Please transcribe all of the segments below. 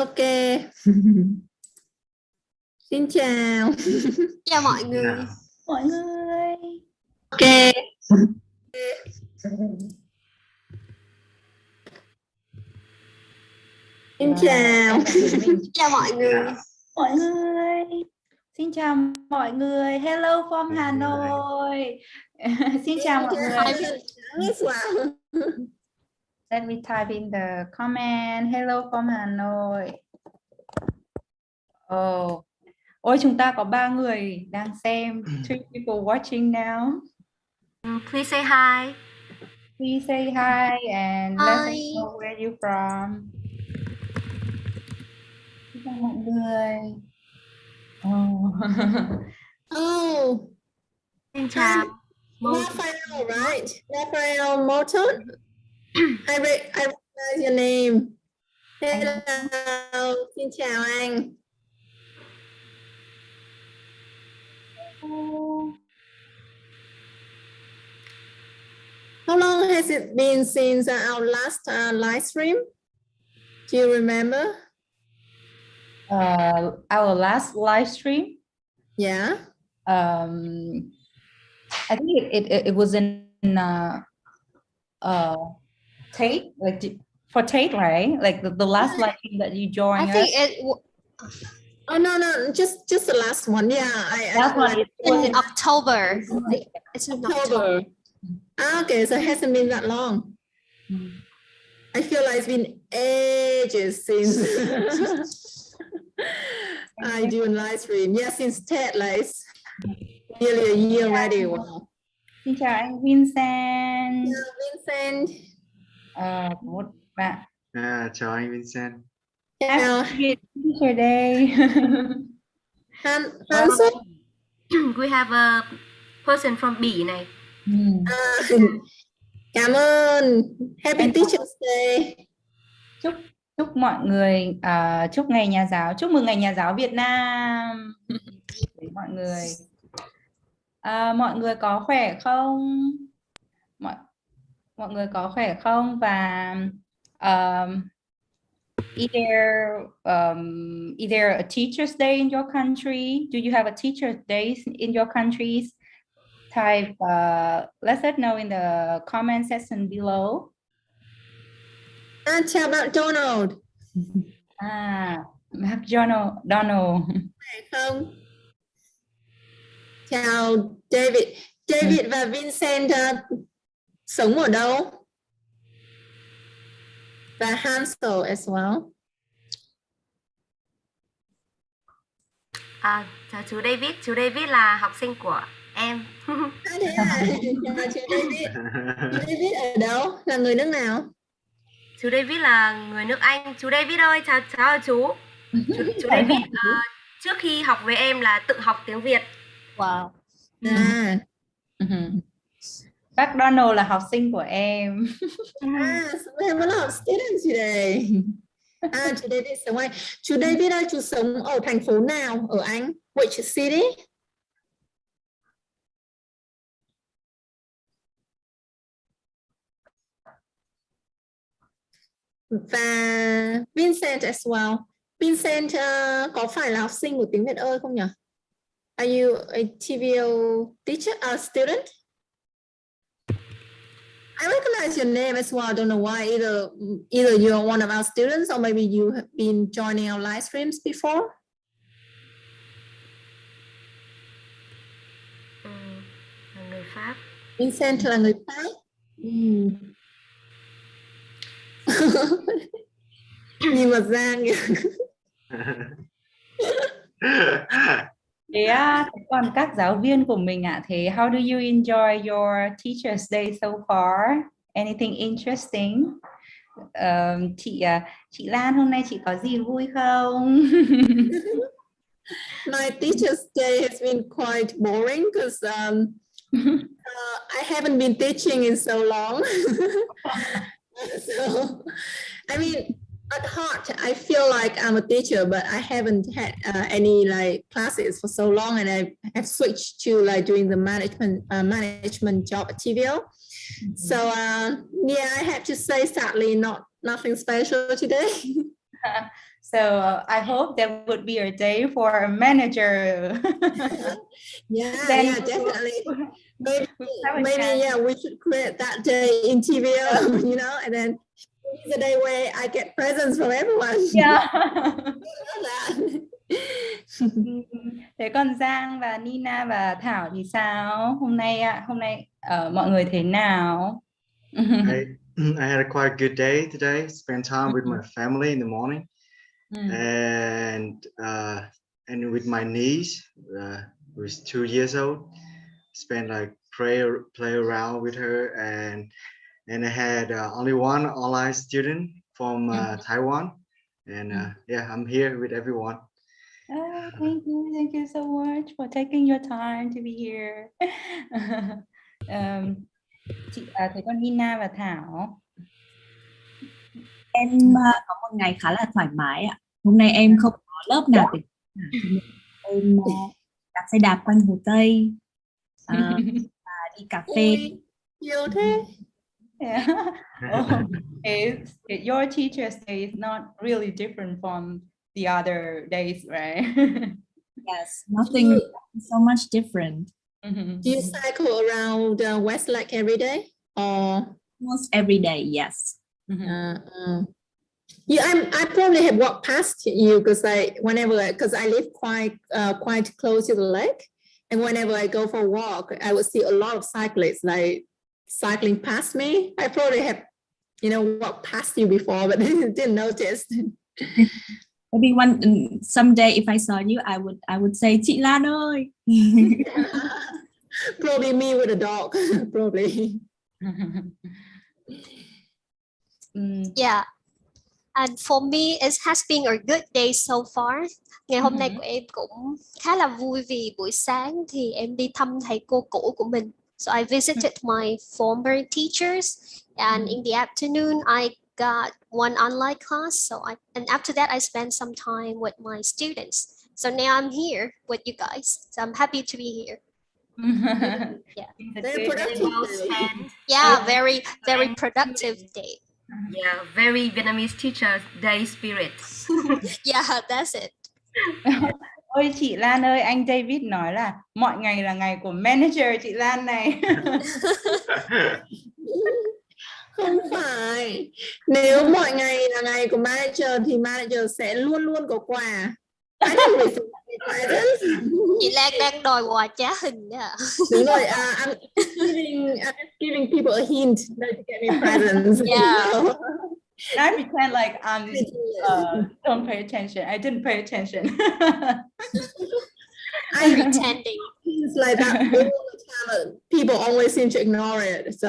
Ok. Xin chào. Chào mọi người. Mọi người. Ok. Xin chào. Chào mọi người. Mọi người. Xin chào mọi người. Hello from Hanoi. Xin chào mọi người. Let me type in the comment. Hello from Hanoi. Oh. Ôi, chúng ta có 3 người đang xem. 3 people watching now. Please say hi. Please say hi and let us know where you're from. Xin chào mọi người. Oh. Oh. Xin chào. Raphael, right? Raphael Morton. I recognize your name. Hello. Xin chào anh. How long has it been since our last live stream? Do you remember? Our last live stream? Yeah. I think it was in Tate, like for Tate, right? Like the last live stream that you joined. I think Oh no, just the last one. Yeah, last one it was in October. It's in October. Okay, so it hasn't been that long. I feel like it's been ages since I do a live stream. Yeah, since Ted, like nearly a year already. Wow. Xin chào anh Vincent. Yeah, Vincent. Một bạn. Chào anh Vincent. Chào. Happy Teacher Day. We have a person from Bỉ này. Cảm ơn. Happy Teacher's Day. Chúc mọi người chúc ngày nhà giáo, chúc mừng ngày nhà giáo Việt Nam. Mọi người. Mọi người có khỏe không? Mọi người có khỏe không? Và either a teacher's day in your country, do you have a teacher's day in your countries? Type let us know in the comment section below. Chào bạn Donald. Donald. Không. Chào David. David và Vincent sống ở đâu? Và Hansel as well. Chào chú David. Chú David là học sinh của em. Thế à? Chào chú David. Chú David ở đâu? Là người nước nào? Chú David là người nước Anh. Chú David ơi, chào chú. Chú David trước khi học với em là tự học tiếng Việt. Wow. Bác Donald là học sinh của em. So we have a lot of students today. Chú David sống ở Anh. Chú David ơi, chú sống ở thành phố nào ở Anh? Which city? Và Vincent as well. Vincent có phải là học sinh của tiếng Việt ơi không nhỉ? Are you a TVO teacher, student? I recognize your name as well. I don't know why. Either you're one of our students or maybe you have been joining our live streams before. Là người Pháp. Vincent là người Pháp. Nhìn mặt Giang kìa. Thế còn các giáo viên của mình thế how do you enjoy your Teacher's Day so far? Anything interesting? Chị Lan hôm nay chị có gì vui không? My Teacher's Day has been quite boring because I haven't been teaching in so long. So, I mean, at heart, I feel like I'm a teacher, but I haven't had any like classes for so long, and I have switched to like doing the management job at TVO. So yeah, I have to say, sadly, nothing special today. So I hope there would be a day for a manager. Then Yeah, definitely. Maybe, have a chance. yeah, we should create that day in TVO, you know, and then it's a day where I get presents from everyone. Yeah. Thế còn Giang và Nina và Thảo thì sao? Hôm nay mọi người thế nào? I had a quite good day today. Spent time with my family in the morning, and with my niece, who's 2 years old. Spent like play around with her, and I had only one online student from Taiwan, and yeah, I'm here with everyone. Oh, thank you so much for taking your time to be here. Thế còn Nina và Thảo? Em có một ngày khá là thoải mái ạ. Hôm nay em không có lớp nào tiếng Việt. Em đạp xe đạp quanh Hồ Tây, và đi cà phê. Nhiều thế. Yeah. Your teacher's day is not really different from the other days, right? Yes, nothing so much different. Do you cycle around West Lake every day, or almost every day? Yes. Yeah, I probably have walked past you because because I live quite close to the lake, and whenever I go for a walk, I would see a lot of cyclists like cycling past me. I probably have, walked past you before, but didn't notice. Maybe someday if I saw you, I would say Chị Lan ơi. Probably me with a dog, probably. Yeah. And for me, it has been a good day so far. Ngày hôm nay của em cũng khá là vui vì buổi sáng thì em đi thăm thầy cô cũ của mình. So I visited my former teachers, and in the afternoon I got one online class. And after that I spent some time with my students. So now I'm here with you guys. So I'm happy to be here. Yeah. Very productive day. Yeah, very productive day. Yeah, very Vietnamese Teachers Day spirit. Yeah, that's it. Ôi chị Lan ơi, anh David nói là mọi ngày là ngày của manager chị Lan này. Không phải. Nếu mọi ngày là ngày của manager thì manager sẽ luôn luôn có quà. Chị Lan đang đòi quà trá hình đó. Đúng rồi, I'm giving people a hint to get me presents. Yeah. I pretend like don't pay attention. I didn't pay attention. I'm pretending. It's like that all the time. People always seem to ignore it. So.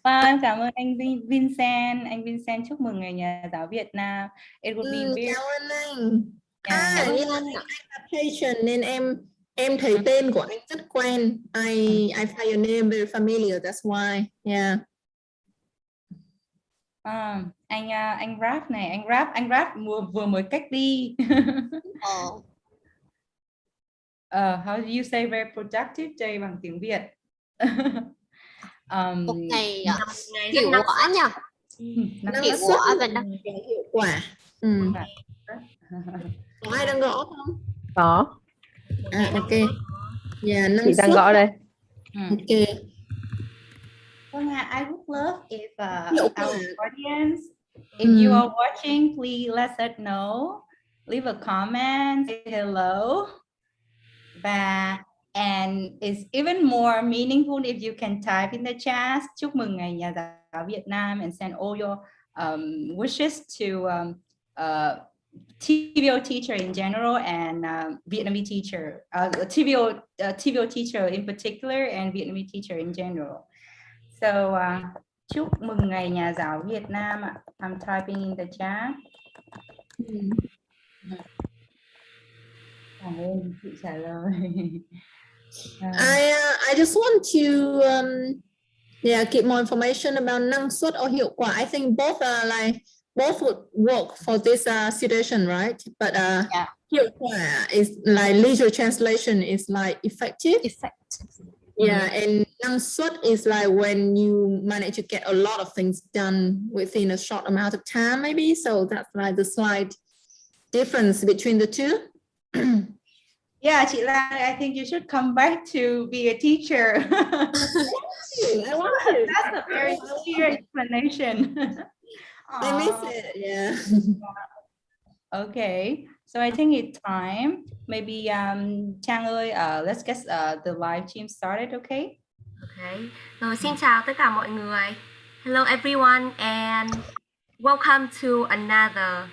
Em cảm ơn anh Vincent. Anh Vincent chúc mừng ngày nhà giáo Việt Nam. It would be very... Cảm ơn anh. Anh là patient nên em thấy tên của anh rất quen. I find your name very familiar. That's why. Yeah. Anh rap này, anh rap vừa mới cách đi. How do you say very productive day bằng tiếng Việt? Một ngày hiệu quả nha. Hiệu quả và năng hiệu quả. Có ai đang gõ không? Có. Ok. Yeah, chị đang gõ đây. Ok. Vâng ạ, I would love if our audience, if you are watching, please let us know. Leave a comment, say hello. And it's even more meaningful if you can type in the chat chúc mừng ngày nhà giáo Việt Nam and send all your wishes to TVO teacher in general and Vietnamese teacher, TVO teacher in particular and Vietnamese teacher in general. So chúc mừng ngày nhà giáo Việt Nam. I'm typing in the chat. Cảm ơn chị trả lời. I just want to get more information about năng suất or hiệu quả. I think both would work for this situation, right? But hiệu quả is like literal translation is like effective. Yeah, and năng suất is like when you manage to get a lot of things done within a short amount of time, maybe. So that's like the slight difference between the two. Yeah, chị Lan, I think you should come back to be a teacher. I want to. That's a very clear explanation. I miss it, yeah. Okay, so I think it's time. Maybe Trang ơi, let's get the live stream started, okay? Okay. Rồi, xin chào tất cả mọi người. Hello everyone and welcome to another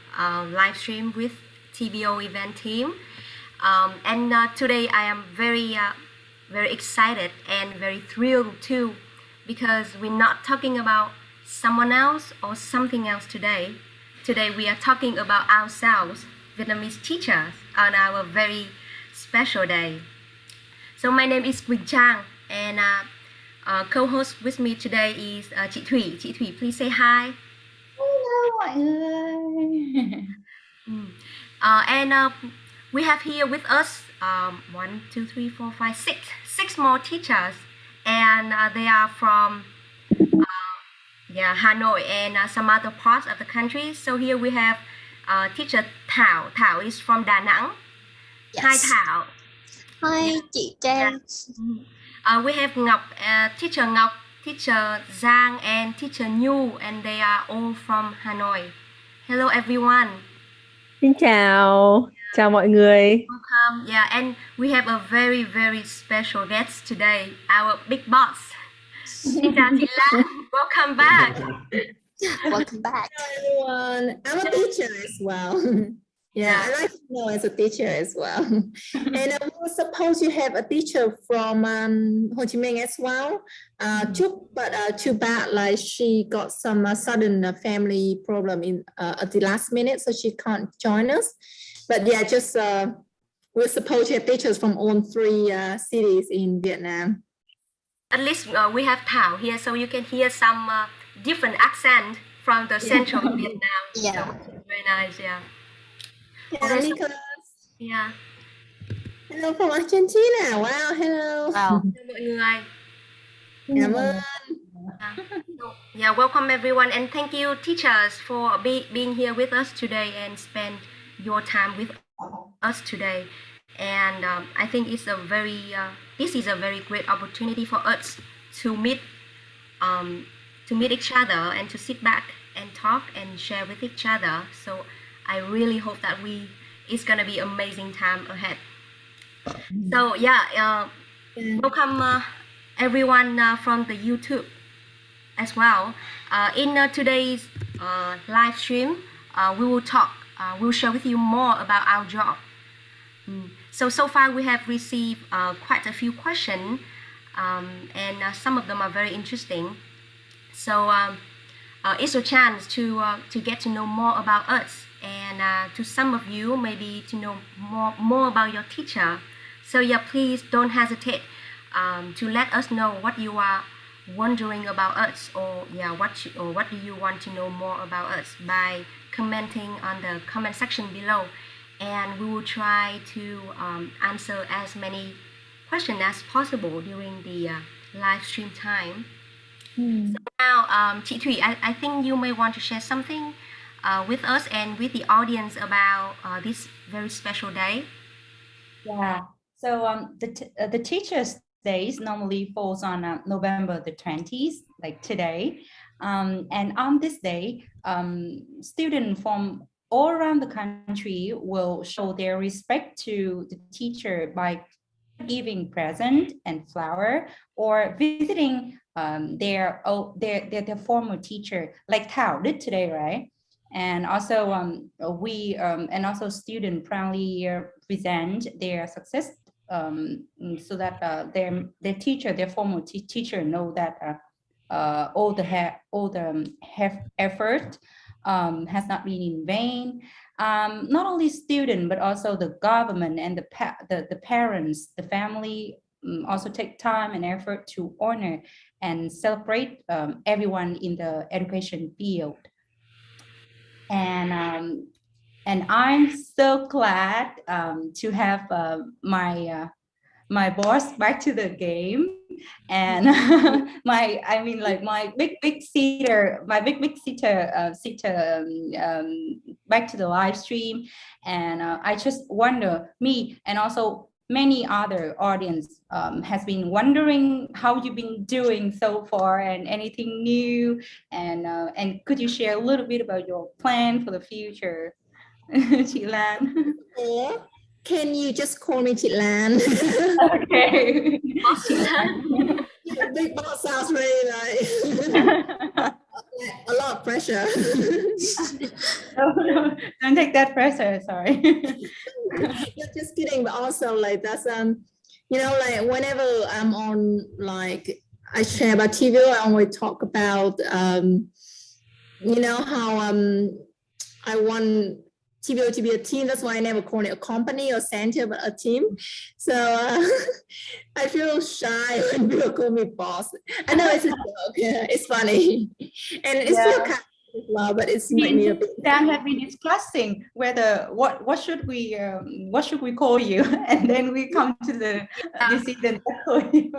live stream with TVO event team. And today I am very excited and very thrilled too, because we're not talking about someone else or something else today. Today we are talking about ourselves, Vietnamese teachers, on our very special day. So my name is Quỳnh Trang, and co-host with me today is chị Thủy. Chị Thủy, please say hi. Hello mọi người. And we have here with us 1, 2, 3, 4, 5, 6 more teachers, and they are from Hanoi and some other parts of the country. So here we have teacher Thảo. Thảo is from Đà Nẵng. Yes. Hi Thảo. Hi chị Trang. We have Ngọc, teacher Ngọc, teacher Giang, and teacher Nhu, and they are all from Hanoi. Hello everyone. Xin chào, chào mọi người. Welcome. Yeah, and we have a very, very special guest today, our big boss. Xin chào chị Lan. Welcome back. Welcome back. Hello, everyone. I'm a teacher as well. Yeah, I like to know as a teacher as well. And we were supposed to have a teacher from Ho Chi Minh as well, but too bad, like she got some sudden family problem at the last minute, so she can't join us. But yeah, just we're supposed to have teachers from all 3 cities in Vietnam. At least we have Thảo here, so you can hear some different accent from the central Vietnam. Yeah. So, very nice, yeah. Hello, Nicholas. Yeah. Hello from Argentina. Wow, hello. Wow. Hello mọi người. Cảm ơn. Yeah, welcome everyone, and thank you teachers for being here with us today and spend your time with us today. And I think it's a very this is a very great opportunity for us to meet each other and to sit back and talk and share with each other. So I really hope that it's gonna be amazing time ahead. So yeah, welcome everyone from the YouTube as well. In today's live stream, we will talk. We'll share with you more about our job. So far we have received quite a few questions, and some of them are very interesting. So it's a chance to get to know more about us, and to some of you maybe to know more about your teacher. So yeah, please don't hesitate to let us know what you are wondering about us, or yeah, what do you want to know more about us by commenting on the comment section below, and we will try to answer as many questions as possible during the live stream time. So now, Chị Thủy, I think you may want to share something with us and with the audience about this very special day. Yeah. So the Teachers' Days normally falls on November the 20th, like today. And on this day, students from all around the country will show their respect to the teacher by giving present and flower, or visiting their former teacher, like Thảo did today, right? And also we and also students proudly present their success, so that their teacher, their former teacher, know that all the effort has not been in vain. Not only student, but also the government and the parents, the family also take time and effort to honor and celebrate everyone in the education field. And I'm so glad to have my my boss back to the game, and my big sitter back to the live stream. And I just wonder, me and also many other audience has been wondering how you've been doing so far and anything new, and could you share a little bit about your plan for the future? Chị Lan. Or can you just call me Chị Lan? Okay. Boss Chi Lan. Big boss sounds really like a lot of pressure. No, don't take that pressure. Sorry. Yeah, just kidding, but also like that's like whenever I'm on, like I share about TVO, I always talk about how I want TVO to be a team. That's why I never call it a company or center, but a team. So I feel shy when people call me boss. I know it's a joke. Yeah, it's funny, and it's still kind of love, but it's made me a bit. Dan have been discussing whether what should we call you, and then we come to the decision to call you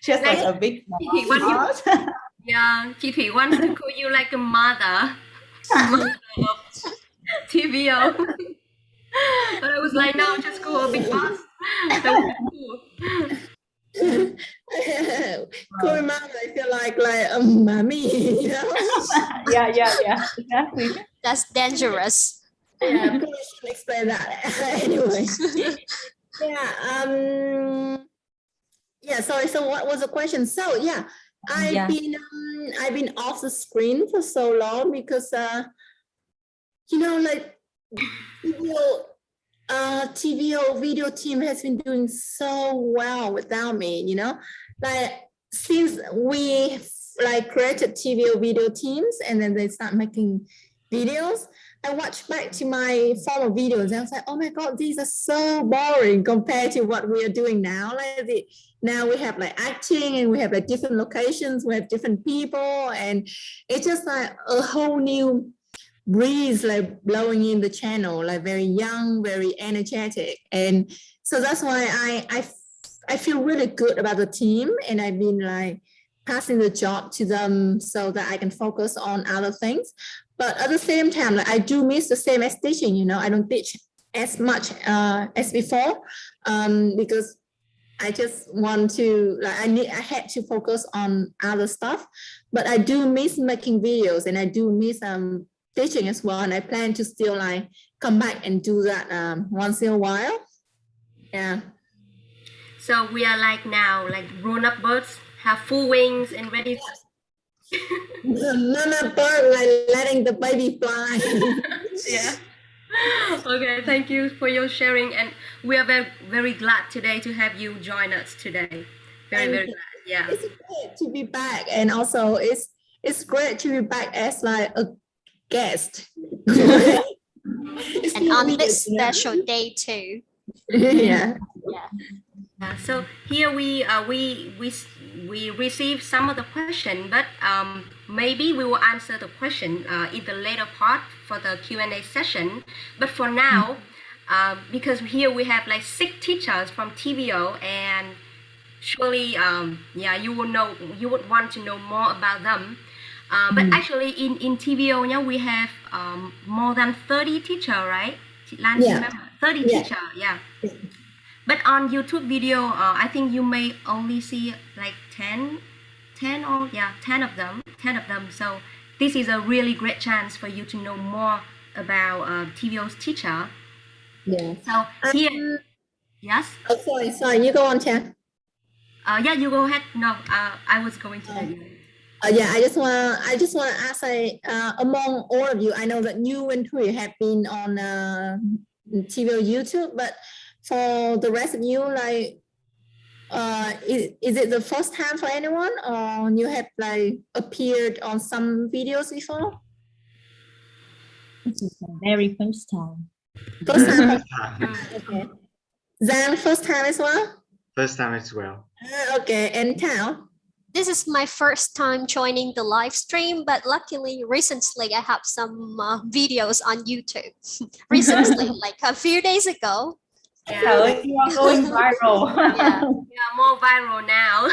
just like a big boss. Yeah, Chi Thủy wants to call you like a mother of TVO. But I was like, no, just call her big boss. That would be cool. Call me mom, I feel like mommy, Yeah, exactly. That's dangerous. Yeah, I probably shouldn't explain that. Anyway. Yeah. Sorry. So what was the question? So yeah, I've been off the screen for so long because like TVO video team has been doing so well without me, like since we created TVO video teams and then they start making videos, I watched back to my former videos and I was like, oh my God, these are so boring compared to what we are doing now. Now we have acting and we have different locations, we have different people, and it's just like a whole new breeze blowing in the channel, very young, very energetic. And so that's why I feel really good about the team, and I've been passing the job to them so that I can focus on other things. But at the same time, I do miss the same as teaching. I don't teach as much as before because I just want to I had to focus on other stuff. But I do miss making videos, and I do miss teaching as well. And I plan to still come back and do that once in a while. Yeah. So we are now grown-up birds, have full wings and ready. Mama bird, letting the baby fly. Yeah. Okay, thank you for your sharing, and we are very, very glad today to have you join us today. Very glad. Yeah. It's great to be back, and also it's great to be back as a guest. And on this special day too. Yeah. So here we received some of the question, but maybe we will answer the question in the later part for the Q&A session. But for now, because here we have 6 teachers from TVO, and surely you would want to know more about them. But actually in TVO we have more than 30 teachers, right? Lan, yeah. 30 teachers, yeah. But on YouTube video, I think you may only see 10 of them. So this is a really great chance for you to know more about TVO's teacher. Yeah. So here, yes. Oh, sorry. You go on, Tieng. Yeah, you go ahead. No, I was going to tell you. Yeah, I just want to ask, among all of you, I know that you and Thuy have been on TVO YouTube, but for the rest of you, is it the first time for anyone, or you have appeared on some videos before? This is the very first time. First time. Okay. Zhang, first time as well? First time as well. Okay, and Thao? This is my first time joining the live stream, but luckily recently I have some videos on YouTube. Recently, a few days ago. Yeah. So you are going viral. Yeah. We are more viral now.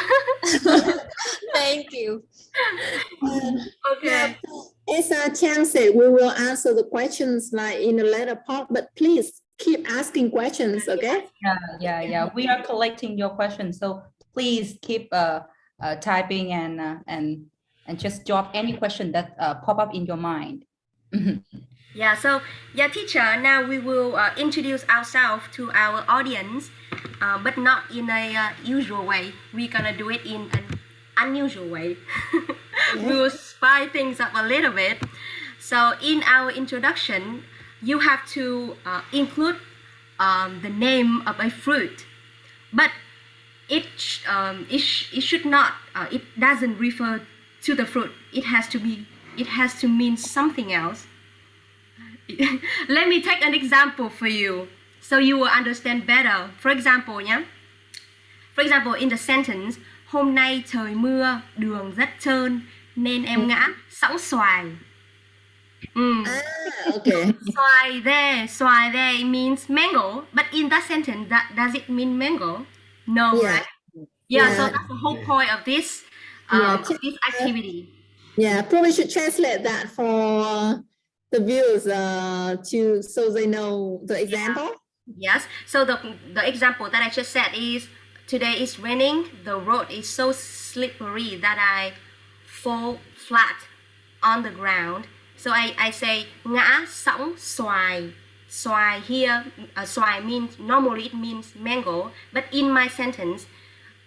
Thank you. Okay. As Chang said, we will answer the questions like in the later part, but please keep asking questions, okay? Yeah. We are collecting your questions, so please keep typing and just drop any question that pop up in your mind. Yeah, so yeah, teacher, now we will introduce ourselves to our audience, but not in a usual way. We're gonna do it in an unusual way. We will spice things up a little bit. So in our introduction, you have to include the name of a fruit, but it should not. It doesn't refer to the fruit. It has to mean something else. Let me take an example for you so you will understand better. For example nhé. For example, in the sentence, hôm nay trời mưa, đường rất trơn nên em ngã sóng xoài. Okay. Xoài there means mango, but in that sentence, does it mean mango? No, Yeah. right? Yeah, so Yeah. that's the whole point of this this activity. Yeah, probably should translate that for the viewers so they know the example. Yes. So the example that I just said is today is raining. The road is so slippery that I fall flat on the ground. So I say ngã sóng xoài. Xoài here, xoài means normally it means mango, but in my sentence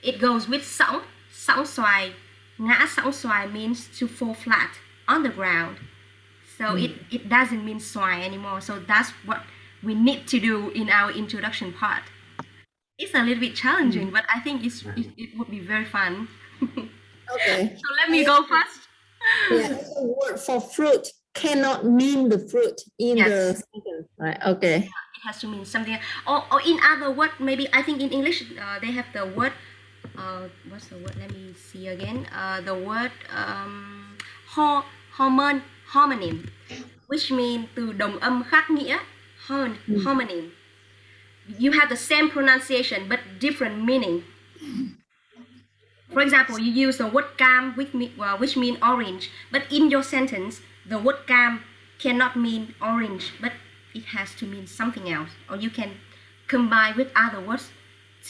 it goes with sóng. Sóng xoài. Ngã sóng xoài means to fall flat on the ground. So it doesn't mean xoài anymore. So that's what we need to do in our introduction part. It's a little bit challenging, but I think it would be very fun. Okay. So let me go first. Yeah, the word for fruit cannot mean the fruit in Yes. the sentence, right? Okay. It has to mean something. Or in other words, maybe I think in English they have the word. What's the word? Let me see again. The word homonym, which means từ đồng âm khác nghĩa. Homonym. You have the same pronunciation but different meaning. For example, you use the word cam which mean orange, but in your sentence, the word cam cannot mean orange, but it has to mean something else. Or you can combine with other words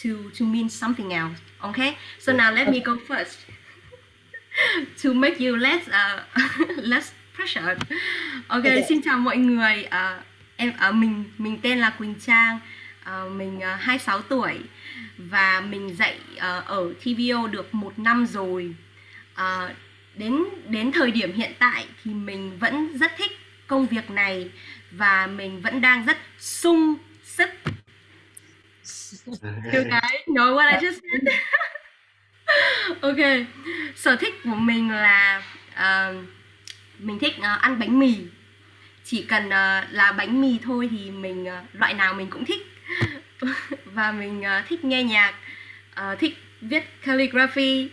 to mean something else. Okay? So now let me go first to make you less less pressured. Okay, xin chào mọi người. Mình tên là Quỳnh Trang. Mình 26 tuổi và mình dạy ở TVO được 1 năm rồi. Đến thời điểm hiện tại thì mình vẫn rất thích công việc này và mình vẫn đang rất sung sức. You guys know what I just said? Ok, sở thích của mình là mình thích ăn bánh mì. Chỉ cần là bánh mì thôi thì mình loại nào mình cũng thích. Và mình thích nghe nhạc, thích viết calligraphy,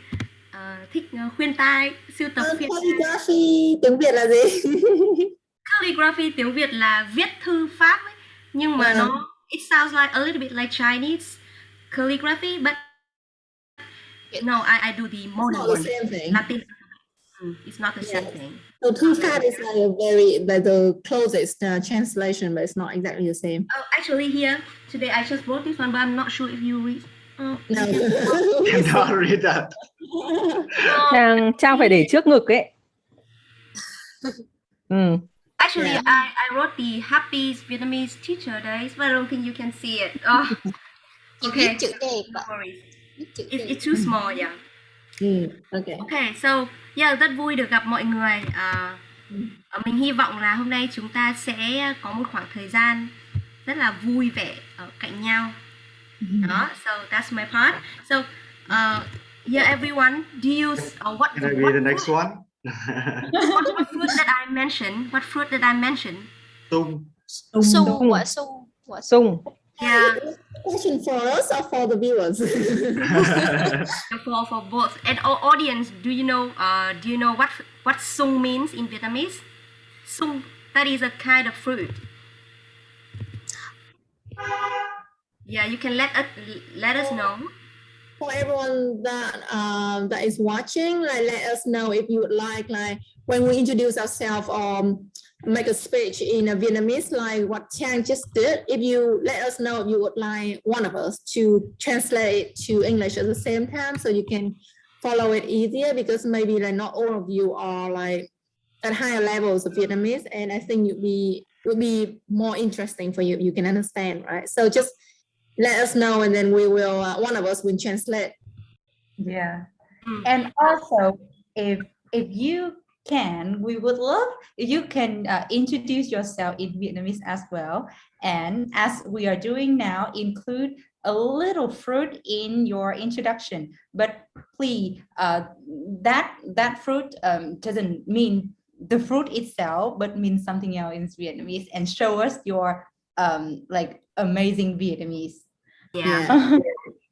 thích khuyên tai, sưu tập khuyên tai. Calligraphy tiếng Việt là gì? Calligraphy tiếng Việt là viết thư pháp ấy. Nhưng mà nó it sounds like a little bit like Chinese calligraphy, but no, I do the modern It's not one. the same thing. Latin. It's not the same thing. So thư pháp is like the closest translation, but it's not exactly the same. Oh, actually here today I just wrote this one, but I'm not sure if you read. No. Cannot read that. Trang phải để trước ngực ấy. Actually, Yeah. I wrote the Happy Vietnamese Teacher Days, but I don't think you can see it. Oh, okay. Viết chữ đẹp No ạ. worries. Viết chữ It's đẹp. too small, yeah. Okay. Okay, so yeah, rất vui được gặp mọi người. Mình hy vọng là hôm nay chúng ta sẽ có một khoảng thời gian rất là vui vẻ ở cạnh nhau. Đó, so that's my part. So, yeah, everyone, do you what? Can I read the next one? What fruit that I mentioned? What fruit that I mentioned? Tung. Sung, quả sung. Sung. Yeah, Question for us or for the viewers? for both. And audience, do you know what sung means in Vietnamese? Sung, that is a kind of fruit. Yeah, you can let us know. For everyone that is watching, like let us know if you would like when we introduce ourselves or make a speech in a Vietnamese, like what Tieng just did. If you let us know if you would like one of us to translate to English at the same time, so you can follow it easier, because maybe like not all of you are like at higher levels of Vietnamese, and I think would be more interesting for you. You can understand, right? So just let us know, and then we will one of us will translate. Yeah. And also, if you can, we would love if you can introduce yourself in Vietnamese as well. And as we are doing now, include a little fruit in your introduction. But please, that fruit doesn't mean the fruit itself, but means something else in Vietnamese, and show us your like amazing Vietnamese. Yeah.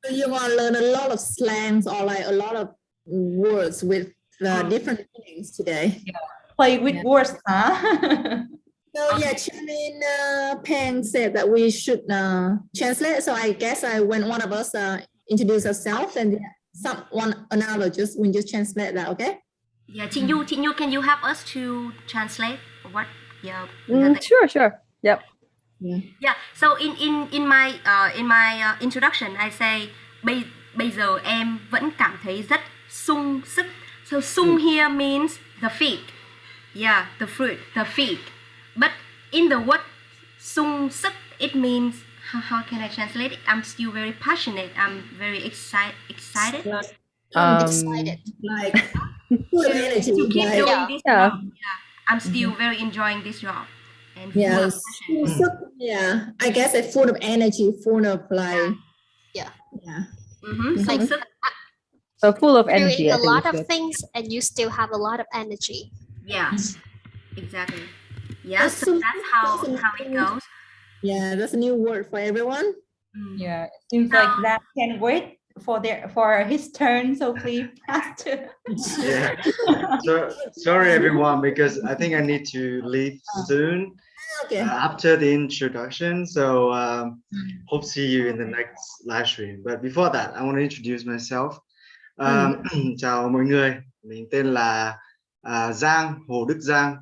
So you want to learn a lot of slangs or like a lot of words with different meanings today. Yeah. Play with words, huh? So yeah, Chairman Peng said that we should translate. So I guess when one of us introduce ourselves, and another will just translate that. Okay. Yeah, Chị Nhu, can you help us to translate what? Yeah. Sure. Yep. Yeah. So in my introduction, I say bây giờ em vẫn cảm thấy rất sung sức. So sung here means the fig. Yeah, the fruit, the fig. But in the word sung sức, it means how can I translate it? I'm still very passionate. I'm very excited. Excited. Like to keep doing this job. Yeah, I'm still very enjoying this job. And I guess it's full of energy, full of like so full of energy. Doing a lot of things, and you still have a lot of energy. Yeah, exactly. Yeah, so that's how it goes. Yeah, that's a new word for everyone. Yeah, it seems like that can wait for his turn, so please Pastor. Yeah. So sorry everyone, because I think I need to leave soon. Okay. After the introduction, so hope to see you in the next live stream. But before that, I want to introduce myself. Chào mọi người, mình tên là Giang, Hồ Đức Giang.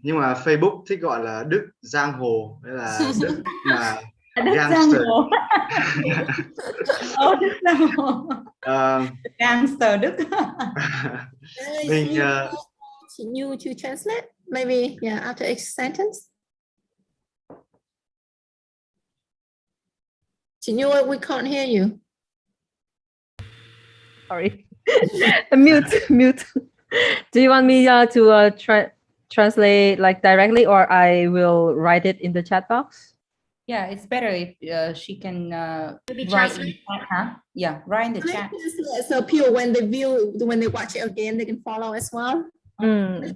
Nhưng mà Facebook thích gọi là Đức Giang Hồ, hay là Đức mà gangster. Đức Giang Hồ. Gangster Đức. Mình you to translate maybe after each sentence. Chinua, we can't hear you. Sorry. Mute. Do you want me to translate like directly, or I will write it in the chat box? Yeah, it's better if she can maybe write in the chat, huh? Yeah, write in the chat. So people, when they watch it again, they can follow as well.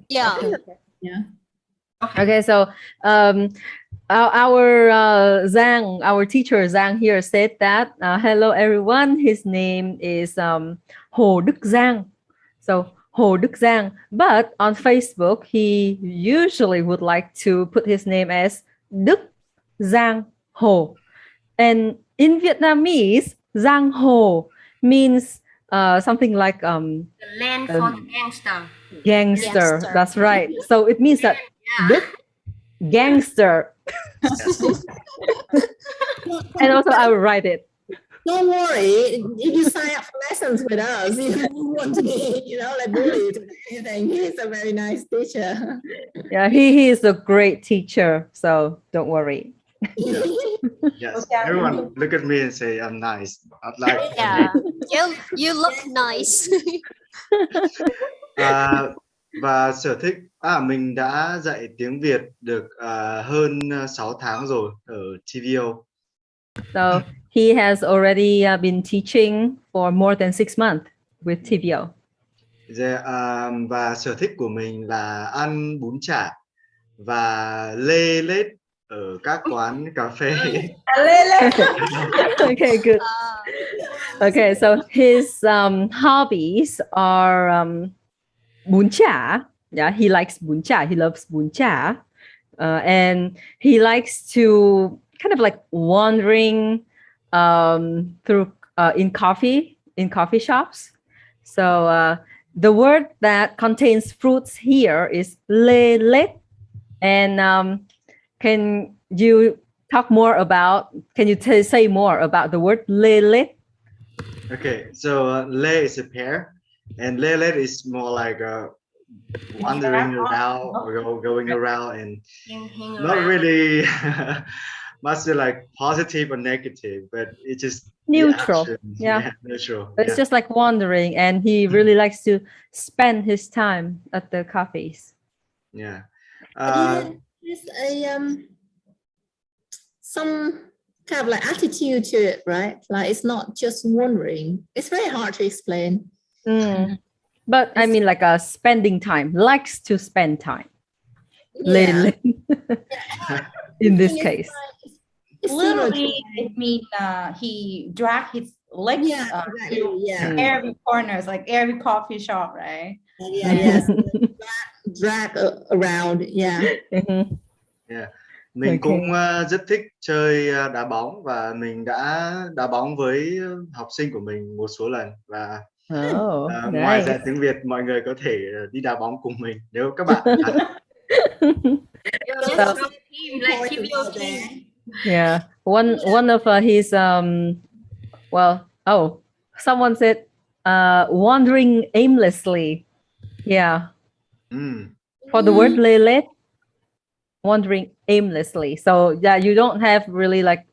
Yeah. Yeah. Okay, so our Zhang, our teacher Zhang here said that hello everyone, his name is Hồ Đức Giang. So Hồ Đức Giang, but on Facebook he usually would like to put his name as Đức Giang Hồ. And in Vietnamese, Giang Hồ means something like the land for the gangster. Gangster, that's right. So it means that Đức gangster. And also I will write it. Don't worry, if you sign up for lessons with us, you want to be, like bullied or anything. He's a very nice teacher. Yeah, he is a great teacher, so don't worry. Yes, everyone look at me and say I'm nice. I'd like. Yeah, you look nice. Và sở thích mình đã dạy tiếng Việt được hơn 6 tháng rồi ở TVO. So he has already been teaching for more than 6 months with TVO. Và sở thích của mình là ăn bún chả và lê lết ở các quán cà phê. Okay, good. Okay, so his hobbies are bún chả. Yeah, he likes bún chả. He loves bún chả. And he likes to kind of like wandering through in coffee shops. So the word that contains fruits here is lê lết. And can you talk more about? Can you say more about the word lê lết? Okay, so lê is a pear, and lê lết is more like wandering around or going around, and Hang not around. really much like positive or negative, but it's just Neutral. the action. Yeah. Neutral. It's just like wandering, and he really likes to spend his time at the cafes. Yeah. There's a some kind of like attitude to it, right? Like it's not just wandering. It's very hard to explain. But I mean, like spending time, likes to spend time. Yeah. In this case. Literally, it means he dragged his legs to every corners, like every coffee shop, right? Yeah. Drag around, yeah. Yeah. Mình cũng rất thích chơi đá bóng, và mình đã đá bóng với học sinh của mình một số lần, và ngoài ra tiếng Việt mọi người có thể đi đá bóng cùng mình nếu các bạn rảnh. Like TVO team. Yeah, one of his someone said wandering aimlessly. Yeah. For the word lê lết, wandering aimlessly. So yeah, you don't have really like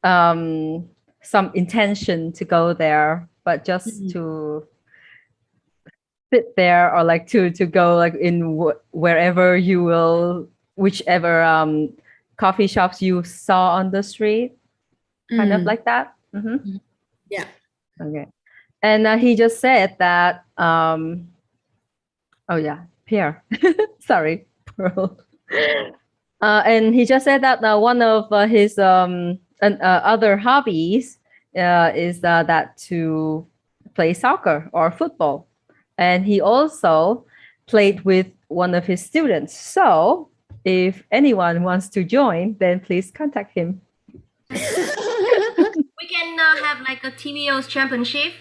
some intention to go there, but just to sit there, or like to go like in wherever you will, whichever coffee shops you saw on the street, kind of like that. Yeah. Okay. And he just said that Pierre. Sorry, Pearl. And he just said that one of his other hobbies is that to play soccer or football. And he also played with one of his students. So if anyone wants to join, then please contact him. We can have like a TVO's championship.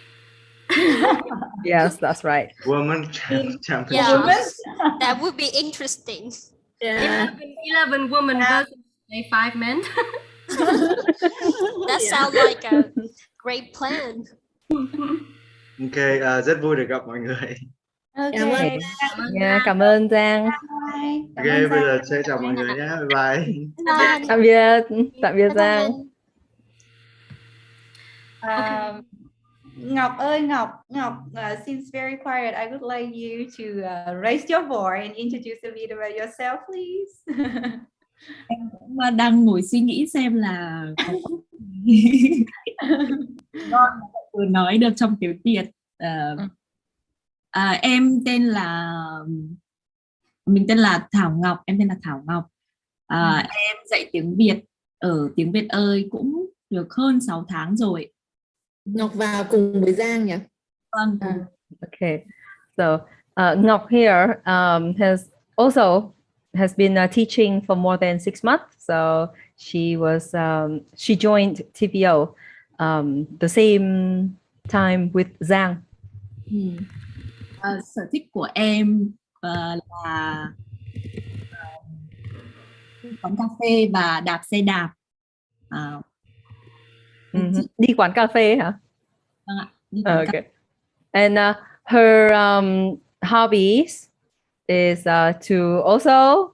Yes, that's right. Women championship. Yeah, that would be interesting. Yeah. 11 women versus 5 men. That sounds like a great plan. Ok, rất vui được gặp mọi người. Okay. Cảm ơn Giang. Ok, bây giờ sẽ chào mọi người nhé. Bye bye. Tạm biệt Giang. Ngọc ơi, Ngọc, seems very quiet. I would like you to raise your voice and introduce a bit about yourself, please. Em cũng đang ngồi suy nghĩ xem là vừa nói được trong tiếng Việt. Mình tên là Thảo Ngọc. Em tên là Thảo Ngọc. Em dạy tiếng Việt ở Tiếng Viet Oi cũng được hơn 6 tháng rồi. Ngọc vào cùng với Giang nhỉ? Vâng. Okay, so Ngọc here has been teaching for more than 6 months. So she joined TVO the same time with Giang. Sở thích của em là quán cà phê và đạp xe đạp. Đi quán cà phê hả? Vâng ạ. Okay. And her hobbies is to also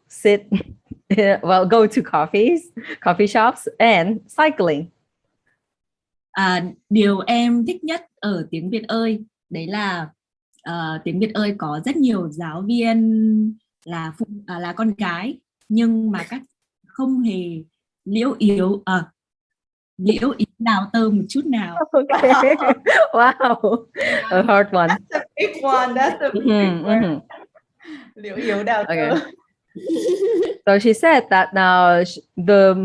go to coffee shops and cycling. Điều em thích nhất ở Tiếng Viet Oi đấy là Tiếng Viet Oi có rất nhiều giáo viên là con gái, nhưng mà các không hề liễu yếu đào tơ một chút nào. Okay. Wow, a hard one. That's a big one. That's a big one. Liễu yếu đào tơ. Okay. So she said that now the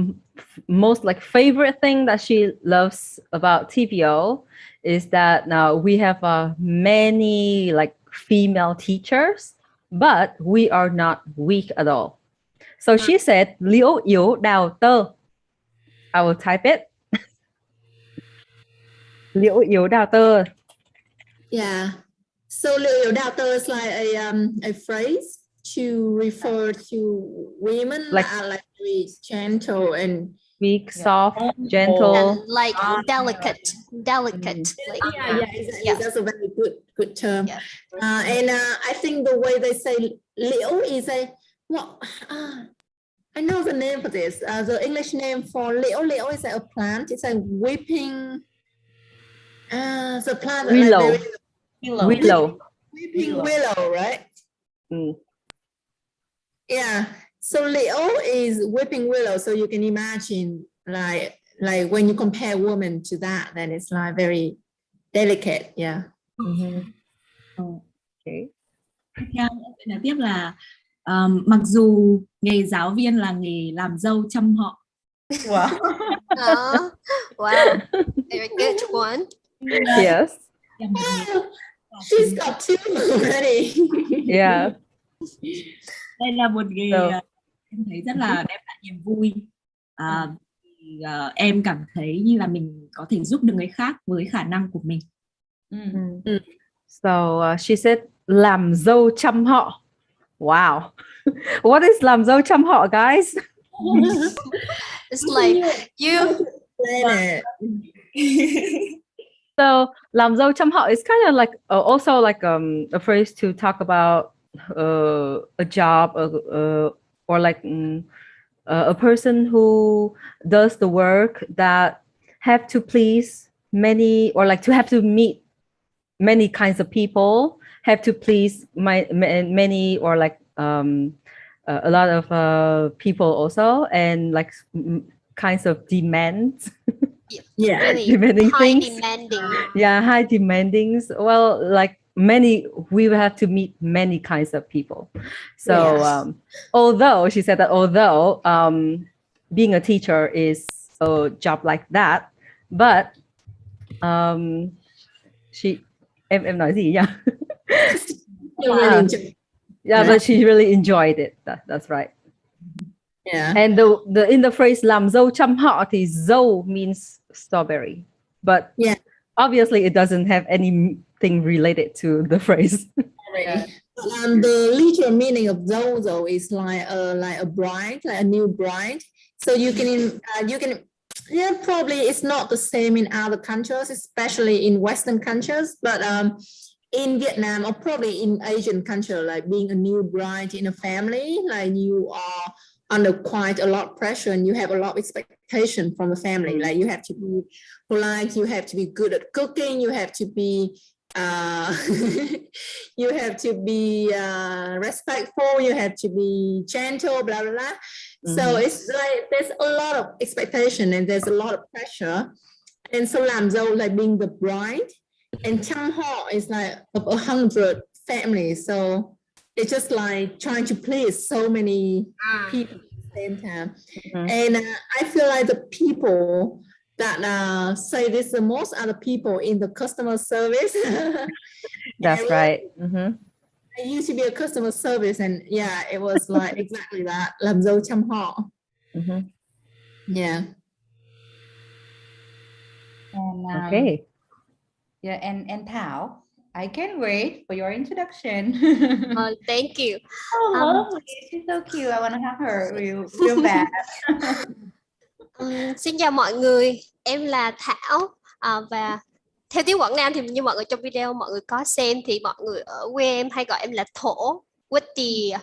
most like favorite thing that she loves about TVO is that now we have many like female teachers, but we are not weak at all. So she said liễu yếu đào tơ. I will type it. Liễu yếu đào tơ. Yeah. So liễu yếu đào tơ is like a phrase to refer to women Like- that are like very gentle and Weak, soft, gentle. And like delicate. Like, yeah, exactly. Yeah. That's a very good term. Yeah. And I think the way they say liễu is I know the name for this. The English name for liễu is a plant. It's a weeping. The plant that Willow. like very, Willow. weeping willow, right? Mm. Yeah. So liễu is weeping willow. So you can imagine like when you compare woman to that, then it's like very delicate. Yeah. Okay. Tiếp theo em nói tiếp là mặc dù nghề giáo viên là nghề làm dâu chăm họ. Wow. Wow. Very good one. Yes. She's got two already. Yeah. Đây là một nghề So- em thấy rất là đem lại niềm vui. Thì, em cảm thấy như là mình có thể giúp được người khác với khả năng của mình. So she said làm dâu chăm họ. Wow. What is làm dâu chăm họ, guys? It's like you. Planet. So làm dâu chăm họ is kind of like also like a phrase to talk about a job or like a person who does the work that have to please many, or like to have to meet many kinds of people, have to please many, or like a lot of people also, and like kinds of demands. Yeah. Really Demanding high things. demanding. Yeah, high demandings. Well, like we will have to meet many kinds of people. So Yes. although she said that being a teacher is a job like that, but em nói gì nhỉ? You really enjoy- Yeah, but she really enjoyed it. That's right. Yeah. And the in the phrase làm dâu chăm họ thì dâu means strawberry, but Yeah. obviously it doesn't have anything related to the phrase. The literal meaning of dâu is like a bride, like a new bride. So you can probably it's not the same in other countries, especially in Western countries, but in Vietnam or probably in Asian culture, like being a new bride in a family, like you are under quite a lot of pressure and you have a lot of expectation from the family. Like you have to be polite, you have to be good at cooking, you have to be you have to be respectful, you have to be gentle, blah blah blah. So it's like there's a lot of expectation and there's a lot of pressure. And so làm dâu like being the bride, and chăm họ is like 100 families. So it's just like trying to please so many people at the same time. And I feel like the people that say this the most are the people in the customer service. That's And right. I used to be a customer service, and yeah, it was like exactly that. Làm dâu chăm họ. Yeah. And, Okay. Yeah, and Thảo, I can't wait for your introduction. Thank you. Oh, lovely. She's so cute. I want to have her real bad. Xin chào mọi người, em là Thảo và theo tiếng Quảng Nam thì như mọi người trong video mọi người có xem thì mọi người ở quê em hay gọi em là Thổ with the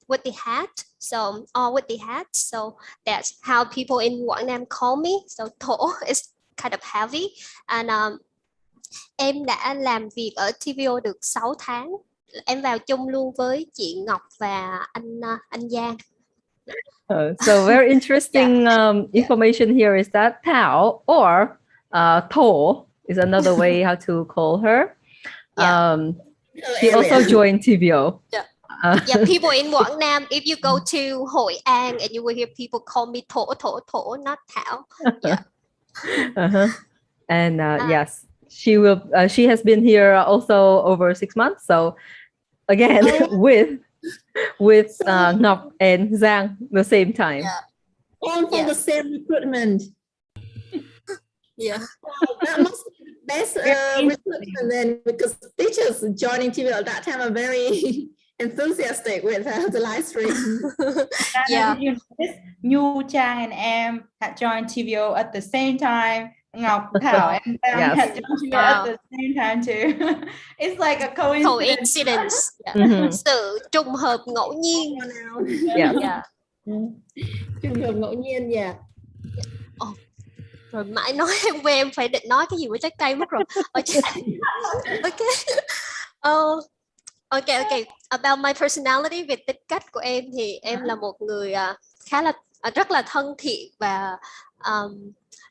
with the hat, so with the hat, so that's how people in Quảng Nam call me. So Thổ is kind of heavy, and em đã làm việc ở TVO được 6 tháng. Em vào chung luôn với chị Ngọc và anh Giang. So very interesting information here is that Thảo or Thổ is another way how to call her. She also joined TVO. Yeah, people in Quảng Nam, if you go to Hội An and you will hear people call me Thổ, not Thảo. Yeah. And yes, she will. She has been here also over 6 months. So again, with Ngọc and Giang the same time. All from the same recruitment. Yeah. That must be the best recruitment then, because teachers joining TVO at that time are very enthusiastic with the live stream. Yeah. Did you notice Nhu, Chang, and Em had joined TVO at the same time? Ngọc, Thảo, and Bang Yes. had joined TVO at the same time too. It's like a coincidence. Coincidence. Mhm. Sự trùng hợp ngẫu nhiên. Yes. Yeah. Trùng hợp ngẫu nhiên, yeah. Rồi mãi nói em quên, em phải định nói cái gì với trái cây mất rồi. Okay. About my personality, về tính cách của em thì em là một người khá là rất là thân thiện và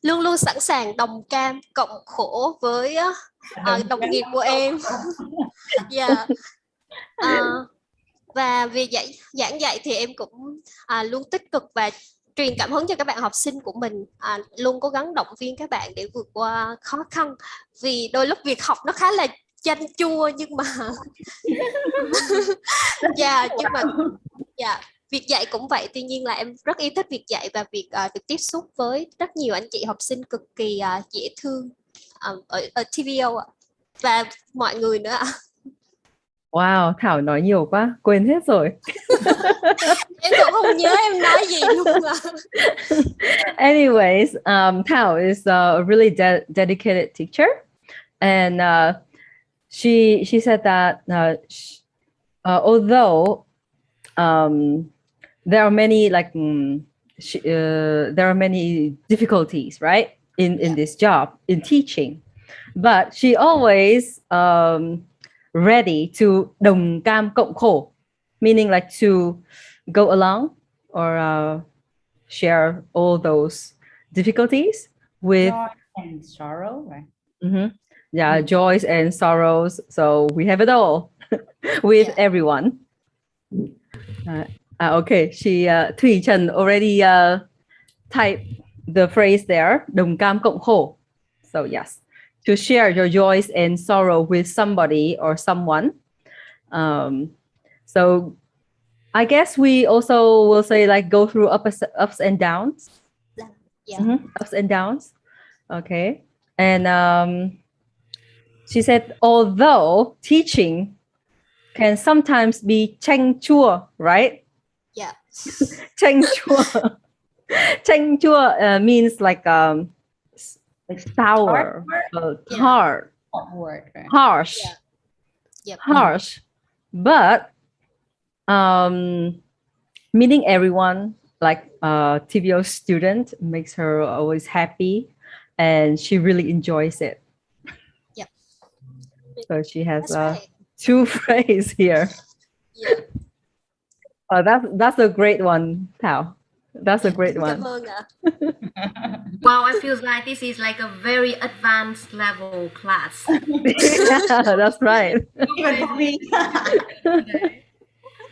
luôn luôn sẵn sàng đồng cam cộng khổ với đồng nghiệp của em. Yeah. Và về giảng dạy thì em cũng luôn tích cực và truyền cảm hứng cho các bạn học sinh của mình, luôn cố gắng động viên các bạn để vượt qua khó khăn, vì đôi lúc việc học nó khá là chanh chua nhưng mà việc dạy cũng vậy. Tuy nhiên là em rất yêu thích việc dạy và việc được tiếp xúc với rất nhiều anh chị học sinh cực kỳ dễ thương ở TVO và mọi người nữa ạ. Wow, Thảo nói nhiều quá, quên hết rồi. Em cũng không nhớ em nói gì luôn ạ. Anyways, Thảo is a really dedicated teacher, and she said that although there are many there are many difficulties, right, in this job in teaching, but she always ready to đồng cam cộng khổ, meaning like to go along or share all those difficulties with Joy and sorrow, right? Yeah, joys and sorrows. So we have it all with everyone. Okay, Thủy Trần already typed the phrase there, đồng cam cộng khổ. So yes, to share your joys and sorrow with somebody or someone. So I guess we also will say like go through ups and downs. Yeah. Ups and downs. Okay. And she said, although teaching can sometimes be chanh chua, right? Yeah. Chanh chua. Chanh chua means like sour, hard, Right? harsh, harsh. But meeting everyone, like TVO student, makes her always happy, and she really enjoys it. Yep. So she has right. two phrases here. Yeah. Oh, that's a great one, Thảo. That's a great one. Cảm ơn ạ. Wow, I feel like this is like a very advanced level class. Yeah, that's right. Even for me.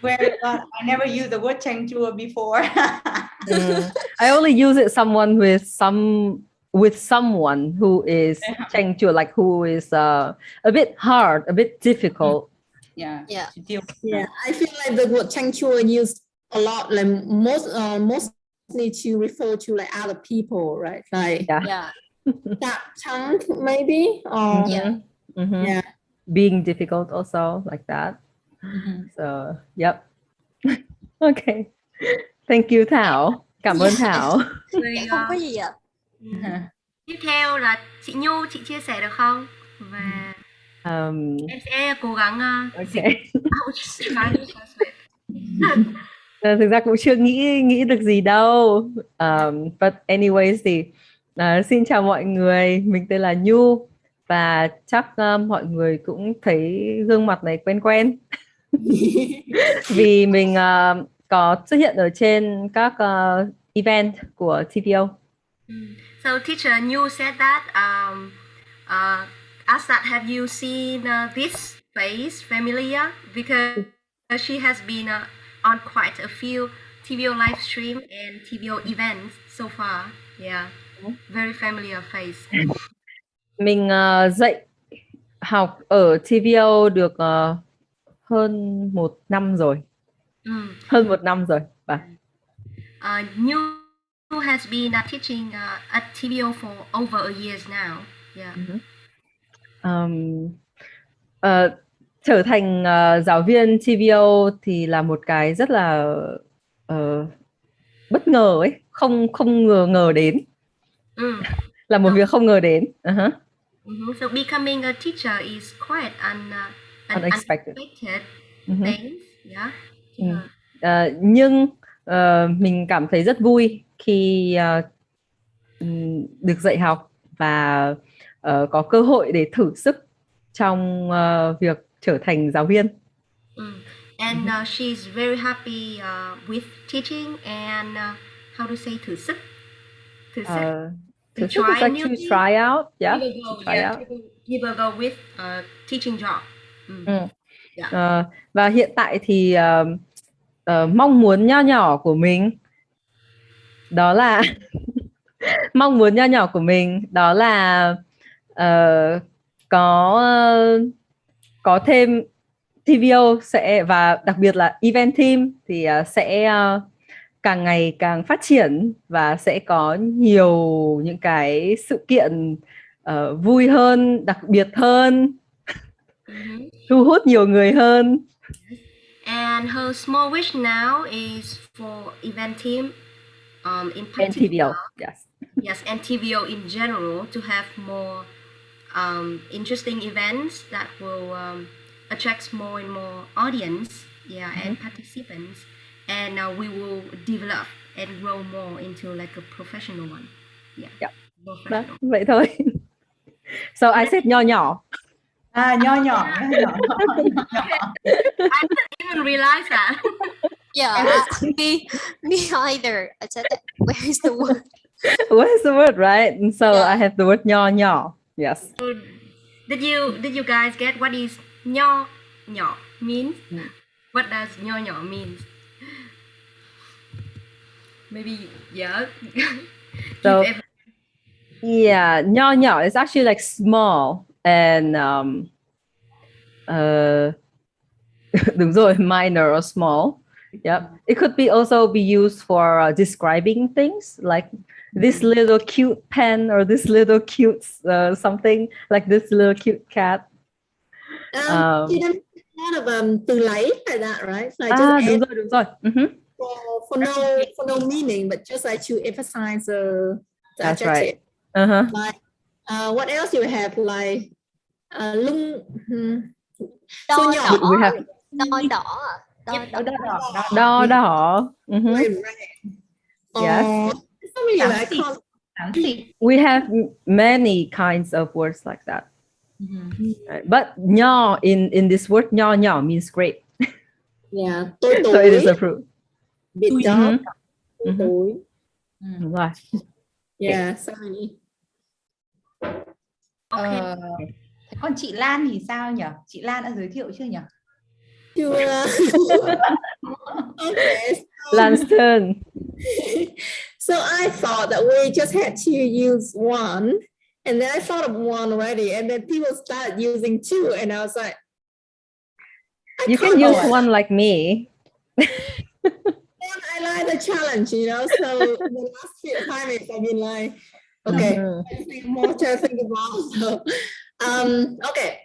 Where I never used the word chanh chua before. I only use it with someone who is chanh chua, like who is a bit hard, a bit difficult. Yeah. I feel like the word chanh chua used a lot, like mostly to refer to like other people, right? Like that chunk maybe, or being difficult also, like that. So yep. Okay, thank you Thảo. Cảm ơn Thảo. Không có gì ạ. Tiếp theo là chị Nhu, chị chia sẻ được không? Và em sẽ cố gắng thực ra cũng chưa nghĩ được gì đâu. But anyways thì xin chào mọi người, mình tên là Nhu và chắc mọi người cũng thấy gương mặt này quen quen vì mình có xuất hiện ở trên các event của TVO. So teacher Nhu said that Asad, have you seen this face familiar? Because she has been on quite a few TVO live stream and TVO events so far. Yeah, very familiar face. Mình dạy học ở TVO được hơn 1 năm rồi. Hơn 1 năm rồi. Nhu who has been teaching at TVO for over a years now. Yeah. Trở thành giáo viên TVO thì là một cái rất là bất ngờ ấy, không ngờ đến. Là một việc không ngờ đến. So becoming a teacher is quite unexpected things. Yeah. Nhưng mình cảm thấy rất vui khi được dạy học và có cơ hội để thử sức trong việc trở thành giáo viên. And she's very happy with teaching and how to say thử sức. Thử sức is like to try out, yeah. Give a go with teaching job. Yeah. Và hiện tại thì mong muốn nho nhỏ của mình đó là có thêm TVO sẽ, và đặc biệt là event team thì sẽ càng ngày càng phát triển và sẽ có nhiều những cái sự kiện vui hơn, đặc biệt hơn, thu hút nhiều người hơn. And her small wish now is for event team in particular, and TVO, yes. Yes, and TVO in general to have more interesting events that will attract more and more audience, and participants, and we will develop and grow more into like a professional one. Đó, vậy thôi. So I said nho nhỏ. Nho nhỏ. I didn't even realize that. Yeah, me either. I said, where is the word? What is the word, right? And so I have the word nho nhỏ. Yes. So did you guys get what is nho nhỏ means? What does nho nhỏ means? Maybe So nho nhỏ is actually like small and đúng rồi, minor or small. Yep. It could be also be used for describing things like this little cute pen or this little cute something, like this little cute cat. You don't have từ lấy like that, right? Like just đúng rồi. For no meaning, but just like to emphasize the That's adjective. Right. Like what else you have, like lung Đo nhỏ. đỏ. We have Đo đỏ. Yes. We have many kinds of words like that. But nho in this word nho nhỏ means great. Yeah. So it is a fruit. Bịt đó. Right. Yeah, sorry. Thế còn chị Lan thì sao nhỉ? Chị Lan đã giới thiệu chưa nhỉ? Chưa. Okay. Lan's turn. So I thought that we just had to use one, and then I thought of one already, and then people started using two, and I was like, you can use one like me. I like the challenge, So the last few times I've been like, okay, I think more to think about. So, okay,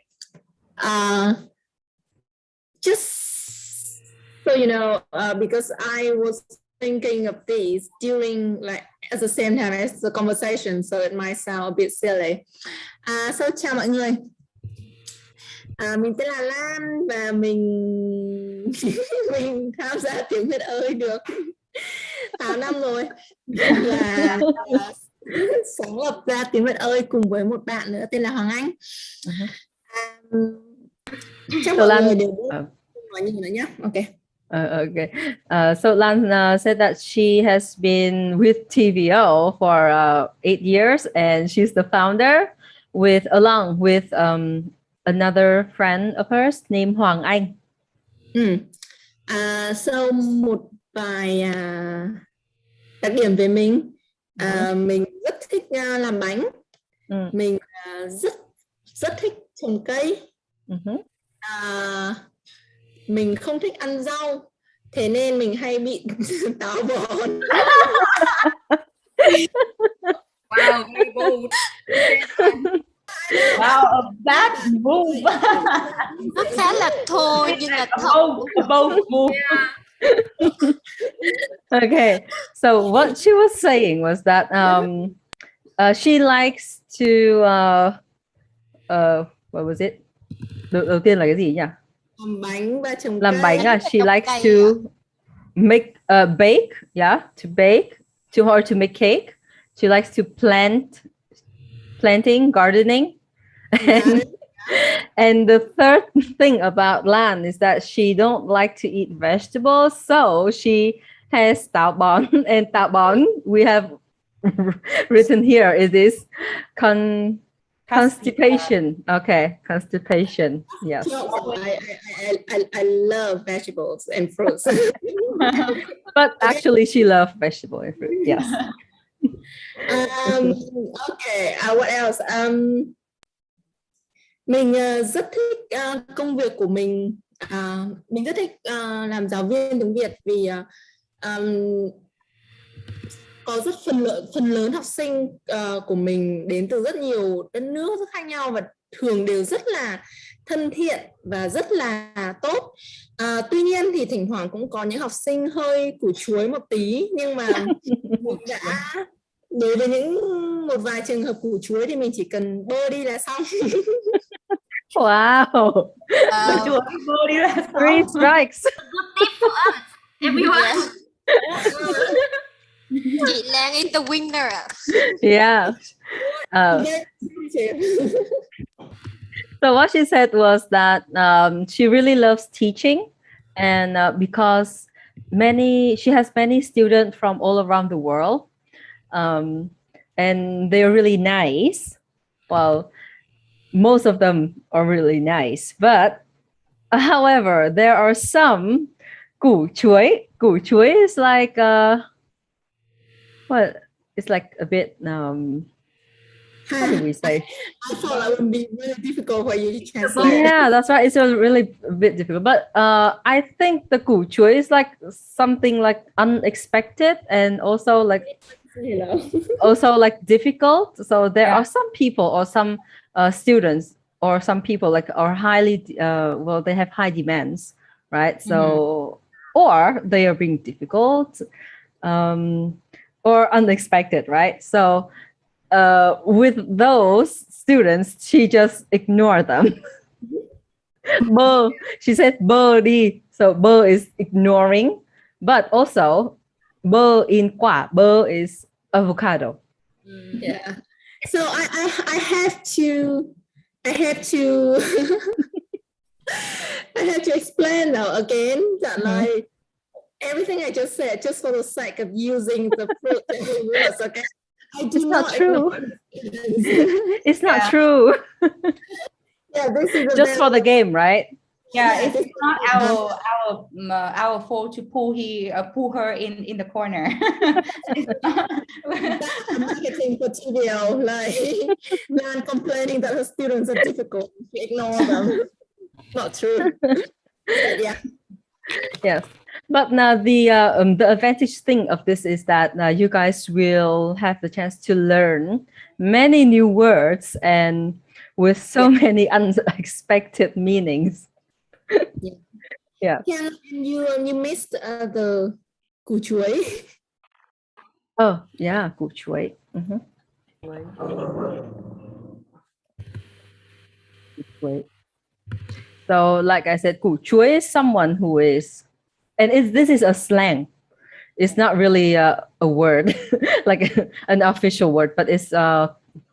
just so because I was thinking of these during at the same time as the conversation, so it might sound a bit silly. So chào mọi người. Mình tên là Lan và mình tham gia Tieng Viet Oi được 8 năm rồi, và sáng lập ra Tieng Viet Oi cùng với một bạn nữa tên là Hoàng Anh. Chắc mọi người đều biết nói như nữa nhé. Okay. Okay. So Lan said that she has been with TVO for 8 years, and she's the founder along with another friend of hers named Hoàng Anh. So một vài đặc điểm về mình. Mình rất thích làm bánh. Mình rất thích trồng cây. Mình không thích ăn rau, thế nên mình hay bị táo bón. Nó khá là thô nhưng là thật. Both move. Okay, so what she was saying was that she likes to what was it? Đầu tiên là cái gì nhỉ? Làm bánh và trồng Làm bánh cây. She likes to make bake, to bake, to make cake. She likes to planting, gardening. And the third thing about Lan is that she don't like to eat vegetables, so she has táo bón. And táo bón we have written here is constipation. Okay, constipation. Yes. I love vegetables and fruits. But actually she loves vegetable and fruit. Yes. Okay. What else? Mình rất thích công việc của mình. Mình rất thích làm giáo viên tiếng Việt vì có rất phần lớn học sinh của mình đến từ rất nhiều đất nước rất khác nhau và thường đều rất là thân thiện và rất là tốt. Tuy nhiên thì thỉnh thoảng cũng có những học sinh hơi củ chuối một tí, nhưng mà mình đã đối với một vài trường hợp củ chuối thì mình chỉ cần bơ đi là xong. Wow. Three strikes. Good tip for us, everyone. Chị Lan is the winner. Yeah. So what she said was that she really loves teaching, and because she has many students from all around the world, and they're really nice. Well, most of them are really nice, but however, there are some củ chuối. Củ chuối is like it's like a bit what do we say? I thought that would be really difficult for you to translate. Yeah, that's right. It's really a bit difficult, but I think the củ chuối is like something like unexpected and also like difficult. So there are some people or some students or some people like are highly they have high demands, right? So or they are being difficult or unexpected, right? So with those students, she just ignored them. Bơ, she said bơ đi. So bơ is ignoring, but also bơ in quả, bơ is avocado. Yeah. So I have to I have to explain now again that like everything I just said just for the sake of using the fruit and the words, okay? It's not true. It's not true. Yeah, this is just for the game, right? Yeah, it's not our fault to pull her in the corner. Marketing for TVO, like Nan complaining that her students are difficult. She ignore them. Not true. But yeah. Yes. But now the advantage thing of this is that you guys will have the chance to learn many new words and with so many unexpected meanings. Yeah. Yeah, you missed the củ chuối. Oh yeah, củ chuối. So like I said, củ chuối is someone who is, and this is a slang. It's not really a word, like an official word, but it's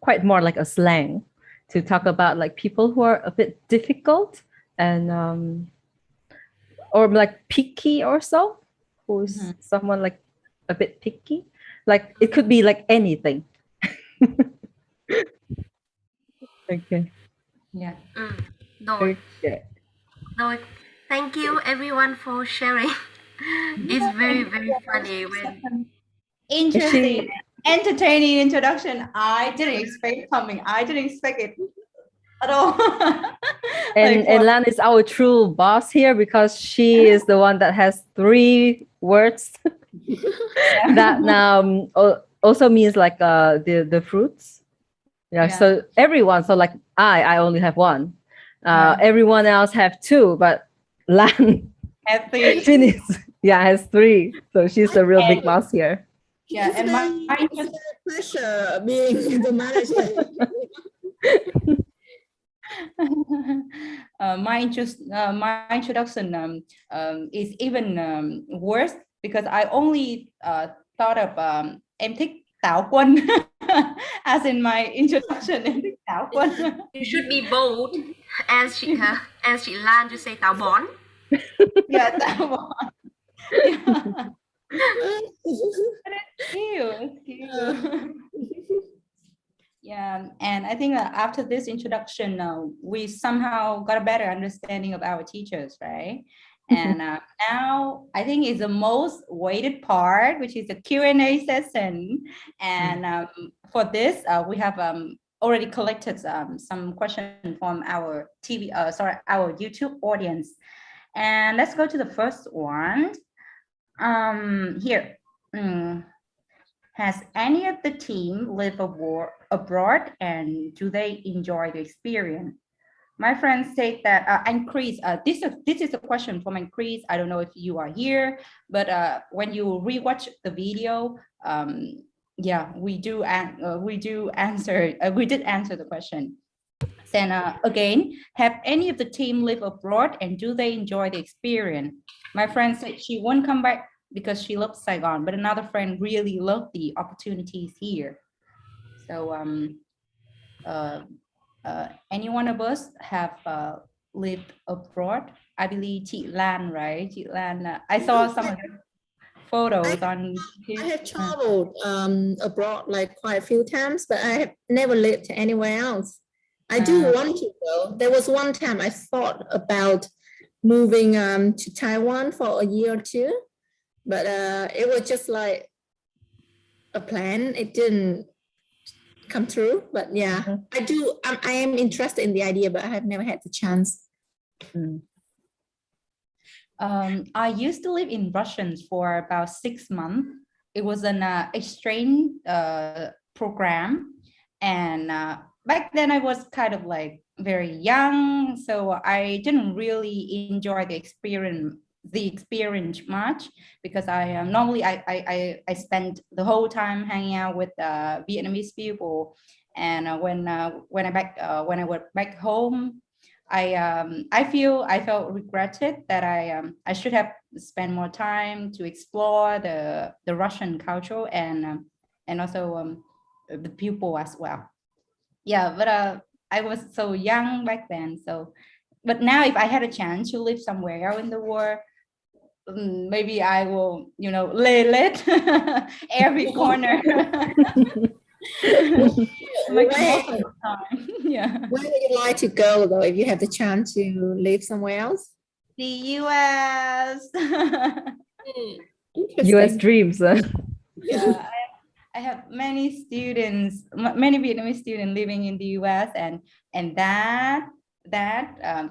quite more like a slang to talk about like people who are a bit difficult and or like picky or so. Who's someone like a bit picky? Like it could be like anything. Okay. Yeah. Rồi. Okay. Rồi. Thank you everyone for sharing. It's very, very funny when Interesting, entertaining introduction. I didn't expect it coming. I didn't expect it at all. And Lan is our true boss here because she is the one that has 3 words that also means like the fruits. Yeah. So everyone. So like I only have 1. Everyone else have 2, but Lan Have 3. has 3. So she's a real big boss here. Yeah, It's and very, my it's very pressure being the manager. my introduction is even worse because I only thought of em thích táo quân as in my introduction. Em thích táo quân. You should be bold, as she Lan to say táo bón. Yeah, táo bón. Yeah. It's cute. Yeah, and I think after this introduction, we somehow got a better understanding of our teachers, right? And now I think is the most weighted part, which is the Q&A session. And for this, we have already collected some questions from our our YouTube audience. And let's go to the first one. Here. Has any of the team lived abroad, and do they enjoy the experience? My friend said that and Chris, this is a question from Chris. I don't know if you are here, but when you rewatch the video, yeah, we did answer the question. Then again, have any of the team lived abroad, and do they enjoy the experience? My friend said she won't come back because she loves Saigon, but another friend really loved the opportunities here. So any one of us have lived abroad? I believe Chị Lan, right? Chị Lan, I saw some of the photos on. I have traveled abroad like quite a few times, but I have never lived anywhere else. I do want to though. There was one time I thought about moving to Taiwan for a year or 2. But it was just like a plan. It didn't come through. But yeah, I am interested in the idea, but I have never had the chance. I used to live in Russian for about 6 months. It was an exchange program. And back then I was kind of like very young. So I didn't really enjoy the experience much because I normally I spent the whole time hanging out with Vietnamese people, and when I went back home, I felt regretted that I should have spent more time to explore the Russian culture and also the people as well. Yeah, but I was so young back then. So, but now if I had a chance to live somewhere in the world, maybe I will, lay lit every corner. Yeah. Where would you like to go though if you have the chance to live somewhere else? The US. US dreams. Yeah, I have many students, many Vietnamese students living in the US, and that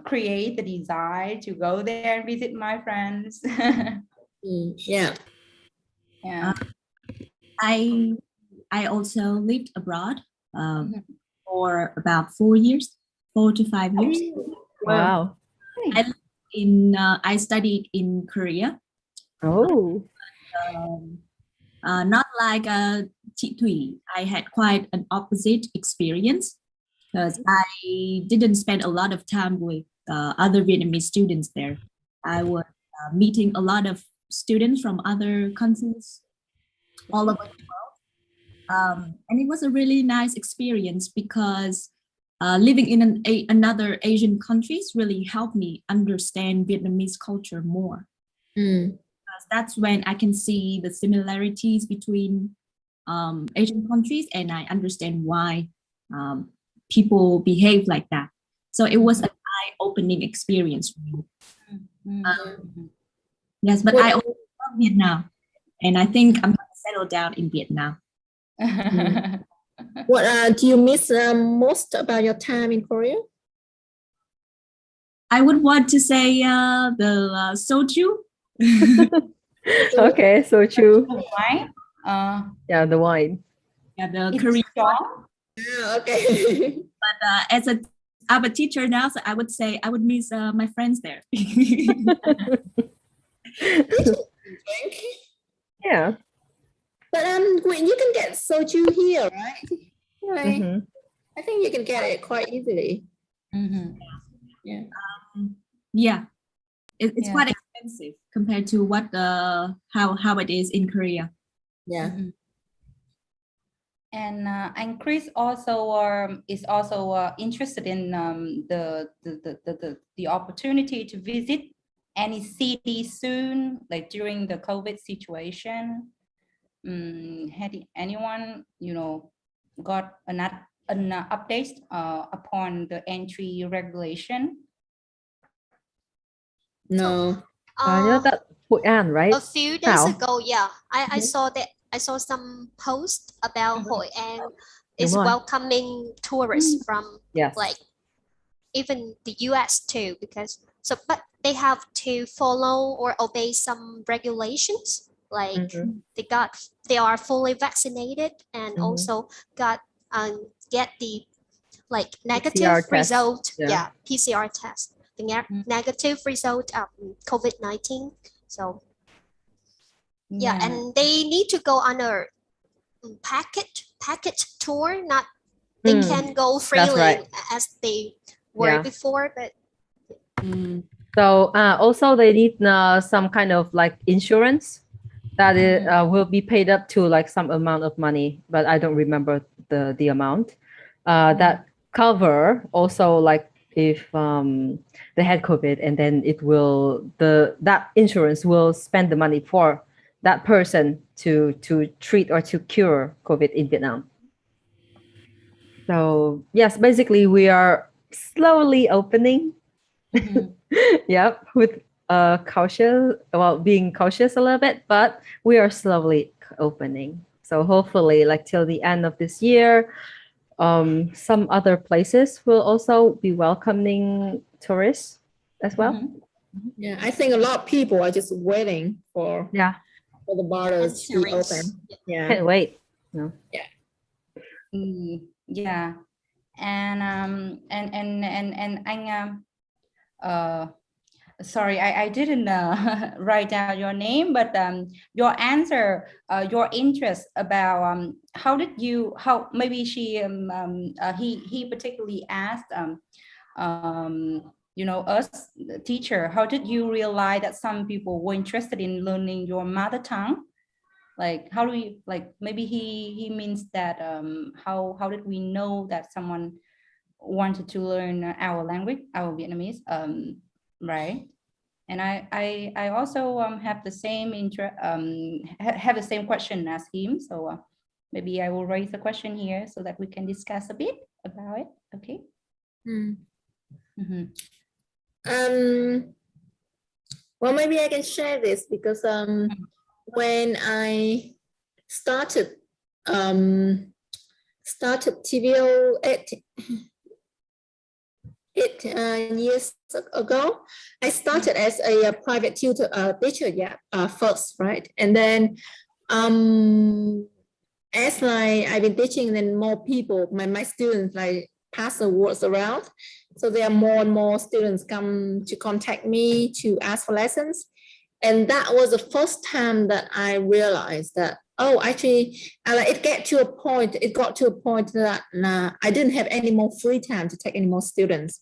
create the desire to go there and visit my friends. Yeah. I also lived abroad for about 4 to 5 years. Wow. I studied in Korea. Oh. Not like Chị Thủy. I had quite an opposite experience because I didn't spend a lot of time with other Vietnamese students there. I was meeting a lot of students from other countries all over the world. And it was a really nice experience because living in another Asian countries really helped me understand Vietnamese culture more. Because that's when I can see the similarities between Asian countries, and I understand why people behave like that. So it was an eye-opening experience for me. Yes, but I also love Vietnam, and I think I'm going to settle down in Vietnam. What do you miss most about your time in Korea? I would want to say the soju. Okay, so true. Wine? Yeah, the wine. Yeah, the Korean wine. Yeah, okay. But as a I'm a teacher now, so I would say I would miss my friends there. Yeah. But you can get soju here, right? Right. Mhm. I think you can get it quite easily. Yeah. Yeah, it's Yeah. quite expensive compared to what how it is in Korea. Yeah. And Chris also is also interested in the opportunity to visit any city soon, like during the COVID situation. Had anyone, got an update upon the entry regulation? No. You know that Hội An, right? A few days Thảo. ago, yeah, I saw that. I saw some posts about Hội An is Đúng rồi. welcoming tourists from Yes. like even the US too, because but they have to follow or obey some regulations. Like they are fully vaccinated and also get the like negative PCR test. result. Yeah. PCR test. The negative result of COVID-19. So yeah, and they need to go on a package tour. Not they can go freely right. as they were before, but So also they need some kind of like insurance that will be paid up to like some amount of money, but I don't remember the amount. That cover also like if they had COVID, and then that insurance will spend the money for that person to treat or to cure COVID in Vietnam. So yes, basically we are slowly opening. Yep, with being cautious a little bit, but we are slowly opening. So hopefully, like till the end of this year, some other places will also be welcoming tourists as well. Yeah, I think a lot of people are just waiting for the borders to be open. Yeah, can't wait. No. Yeah. Yeah, and anh sorry, I didn't write down your name, but your answer, your interest about how maybe he particularly asked us, the teacher, how did you realize that some people were interested in learning your mother tongue? Like how do we, like maybe he means that how did we know that someone wanted to learn our language, our Vietnamese, right? And I also have the same have the same question as him, so maybe I will raise the question here so that we can discuss a bit about it. Okay. Well, maybe I can share this because when I started TVO 8 years ago, I started as a private tutor teacher, first, right? And then as like I've been teaching, then more people, my students like pass the words around. So there are more and more students come to contact me to ask for lessons. And that was the first time that I realized that, oh, actually, it got to a point that I didn't have any more free time to take any more students.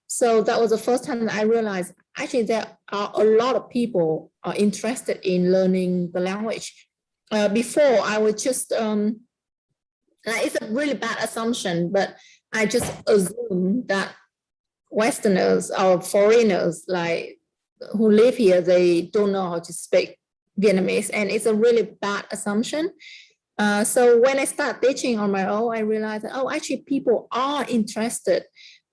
So that was the first time that I realized, actually, there are a lot of people are interested in learning the language. Before, I would just, it's a really bad assumption, but I just assume that Westerners or foreigners like who live here, they don't know how to speak Vietnamese, and it's a really bad assumption. So when I start teaching on my own, I realized that, oh, actually people are interested.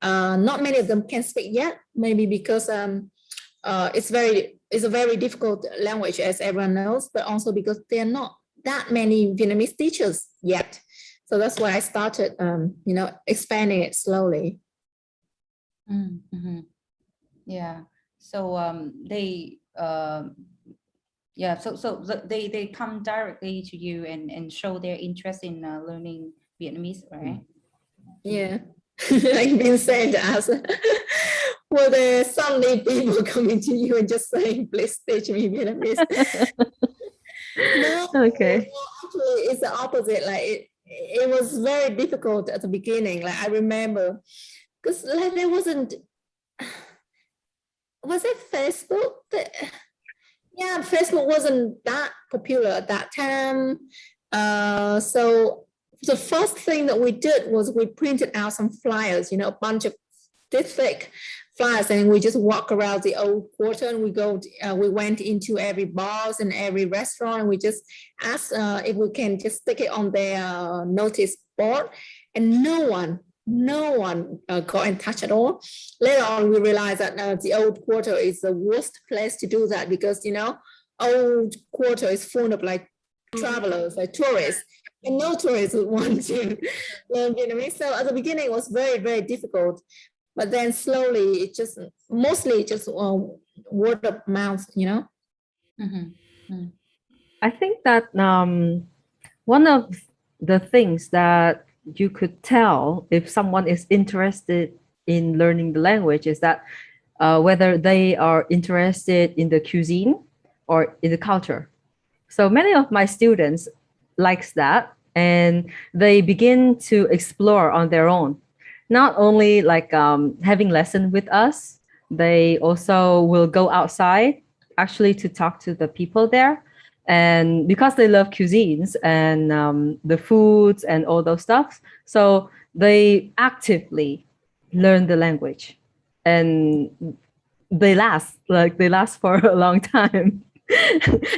Not many of them can speak yet, maybe because it's a very difficult language, as everyone knows, but also because there are not that many Vietnamese teachers yet. So that's why I started, expanding it slowly. Yeah. So they they come directly to you and show their interest in learning Vietnamese, right? Yeah. like being said as were there suddenly people coming to you and just saying, please teach me Vietnamese? No, Okay. actually it's the opposite. Like it was very difficult at the beginning. Like I remember, because like there wasn't, was it Facebook? Yeah, Facebook wasn't that popular at that time. So the first thing that we did was we printed out some flyers, you know, a bunch of this thick flyers, and we just walk around the old quarter, and we went into every bars and every restaurant, and we just asked if we can just stick it on their notice board, and no one got in touch at all. Later on, we realized that the old quarter is the worst place to do that, because, you know, old quarter is full of like travelers, like tourists, and no tourists would want to learn Vietnamese. So at the beginning, it was very, very difficult. But then slowly, it just mostly just word of mouth, you know. I think that one of the things that you could tell if someone is interested in learning the language is that whether they are interested in the cuisine or in the culture. So many of my students likes that, and they begin to explore on their own. Not only like having lesson with us, they also will go outside actually to talk to the people there. And because they love cuisines and the foods and all those stuff, so they actively learn the language, and they last for a long time.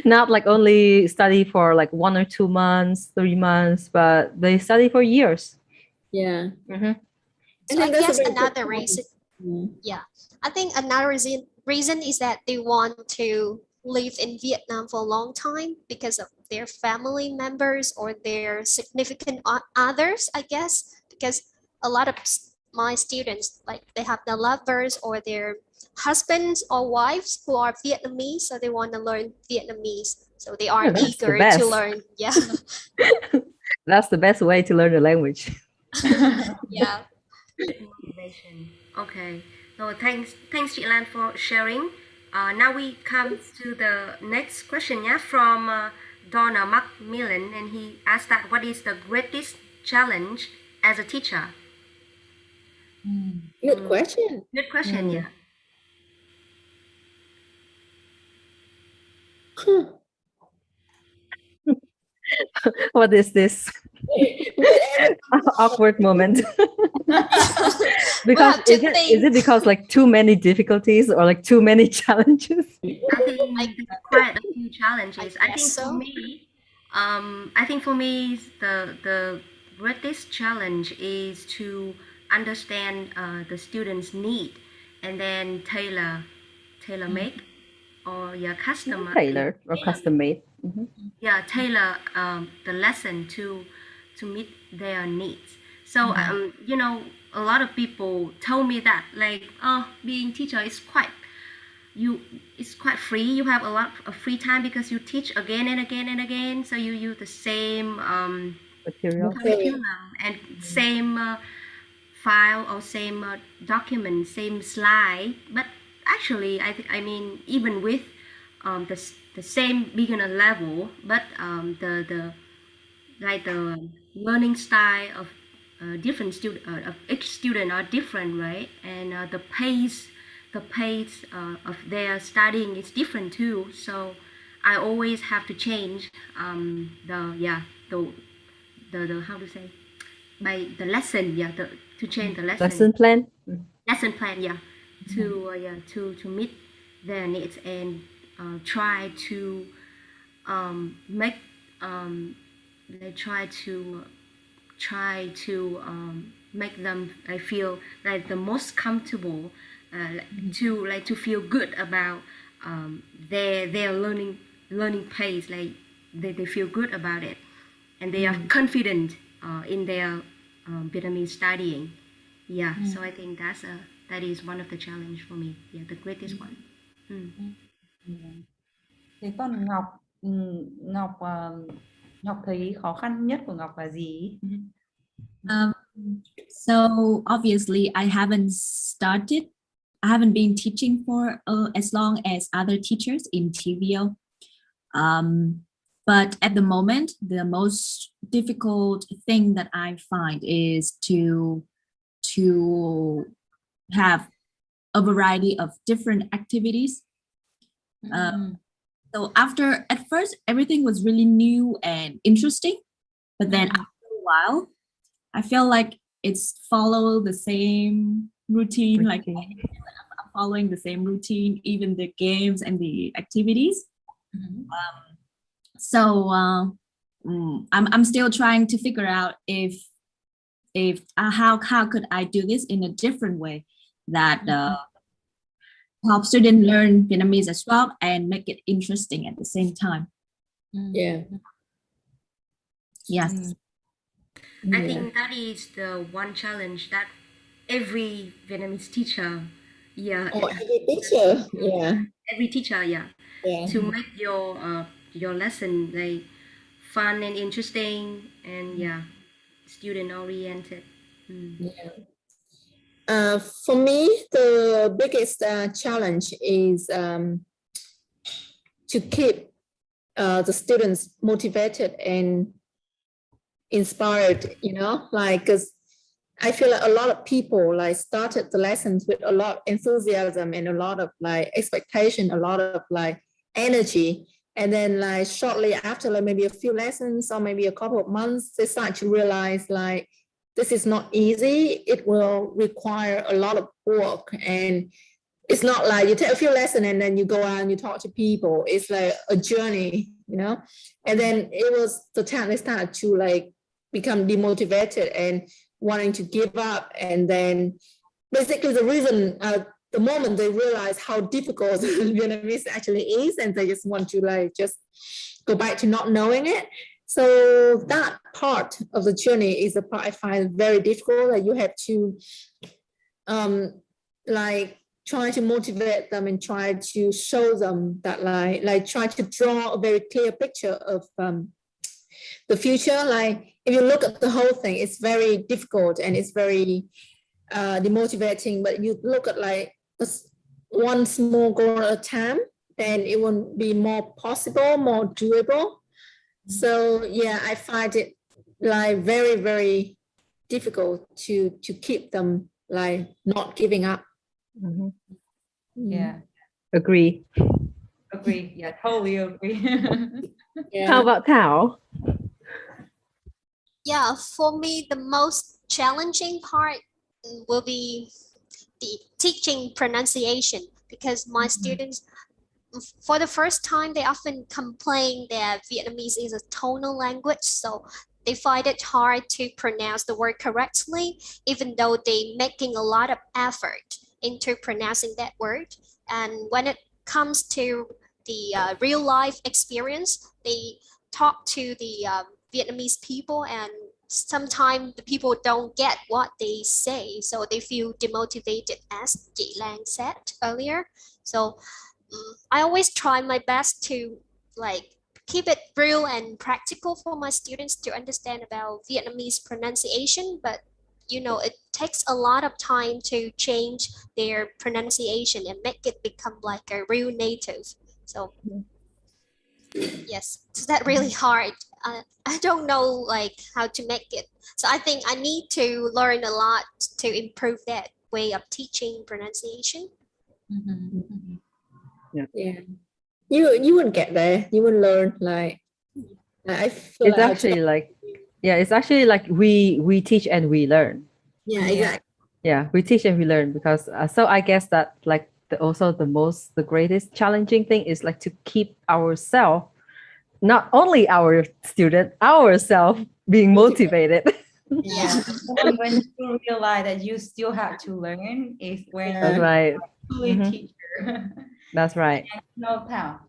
Not like only study for like 1 or 2 months, 3 months, but they study for years. Yeah. So I guess another reason, I think another reason is that they want to live in Vietnam for a long time because of their family members or their significant others, I guess, because a lot of my students, like they have their lovers or their husbands or wives who are Vietnamese, so they want to learn Vietnamese. So they are eager to learn. Yeah. That's the best way to learn the language. Yeah. Motivation. Okay. So thanks Chị Lan for sharing. Now we come to the next question, yeah, from Donna Macmillan, and he asked that what is the greatest challenge as a teacher? Good question. Good question, yeah. What is this? Awkward moment. Because is it because like too many difficulties or like too many challenges? I think there's quite a few challenges. I think for me, the greatest challenge is to understand the student's need and then tailor make or customize. Tailor or custom made. Yeah, tailor the lesson to meet their needs. So you know, a lot of people told me that like, oh, being teacher is it's quite free. You have a lot of free time because you teach again and again and again. So you use the same curriculum and same file or same document, same slide. But actually, I mean, even with the same beginner level, but the learning style of different student of each student are different, right? And the pace of their studying is different too. So I always have to change the how to say, by the lesson, to change the lesson plan. Lesson plan, to meet their needs and try to make make them feel like the most comfortable, to feel good about their learning pace, like they feel good about it and they are confident in their Vietnamese studying. So I think that is one of the challenge for me, the greatest one. Thế còn Ngọc thấy khó khăn nhất của Ngọc là gì? So obviously I haven't been teaching for as long as other teachers in TVO. But at the moment, the most difficult thing that I find is to have a variety of different activities. So at first, everything was really new and interesting, but then after a while, I feel like it's follow the same routine. Like I'm following the same routine, even the games and the activities. So I'm still trying to figure out if how could I do this in a different way that help students learn Vietnamese as well and make it interesting at the same time. Yeah. Yes. I think that is the one challenge that every Vietnamese teacher, Every teacher, every teacher, yeah. to make your lesson like fun and interesting and student oriented. For me, the biggest challenge is to keep the students motivated and inspired, like, because I feel like a lot of people like started the lessons with a lot of enthusiasm and a lot of like expectation, a lot of like energy. And then like shortly after like maybe a few lessons or maybe a couple of months, they start to realize like this is not easy. It will require a lot of work. And it's not like you take a few lessons and then you go out and you talk to people. It's like a journey, And then it was the time they started to like become demotivated and wanting to give up. And then basically the reason, the moment they realize how difficult Vietnamese actually is, and they just want to like just go back to not knowing it. So that part of the journey is the part I find very difficult. That you have to like try to motivate them and try to show them that like try to draw a very clear picture of the future. Like if you look at the whole thing, it's very difficult and it's very demotivating, but you look at like one small goal at a time, then it will be more possible, more doable. So yeah, I find it like very, very difficult to keep them like not giving up. Yeah. Agree. Yeah, totally agree. How about Thảo? Yeah, for me, the most challenging part will be the teaching pronunciation, because my students, for the first time, they often complain that Vietnamese is a tonal language, so they find it hard to pronounce the word correctly, even though they're making a lot of effort into pronouncing that word. And when it comes to the real life experience, they talk to the Vietnamese people, and sometimes the people don't get what they say, so they feel demotivated, as Chị Lan said earlier. So I always try my best to like keep it real and practical for my students to understand about Vietnamese pronunciation, but it takes a lot of time to change their pronunciation and make it become like a real native. So yes, it's that really hard. I don't know like how to make it. So I think I need to learn a lot to improve that way of teaching pronunciation. Yeah, you would get there. You would learn like I feel It's actually like it's actually like we teach and we learn. Yeah, exactly. Yeah, we teach and we learn, because so I guess that like the greatest challenging thing is like to keep ourselves, not only our student, ourselves being motivated. Yeah. And when you realize that you still have to learn is when That's right. you're a teacher. That's right. No, Thảo.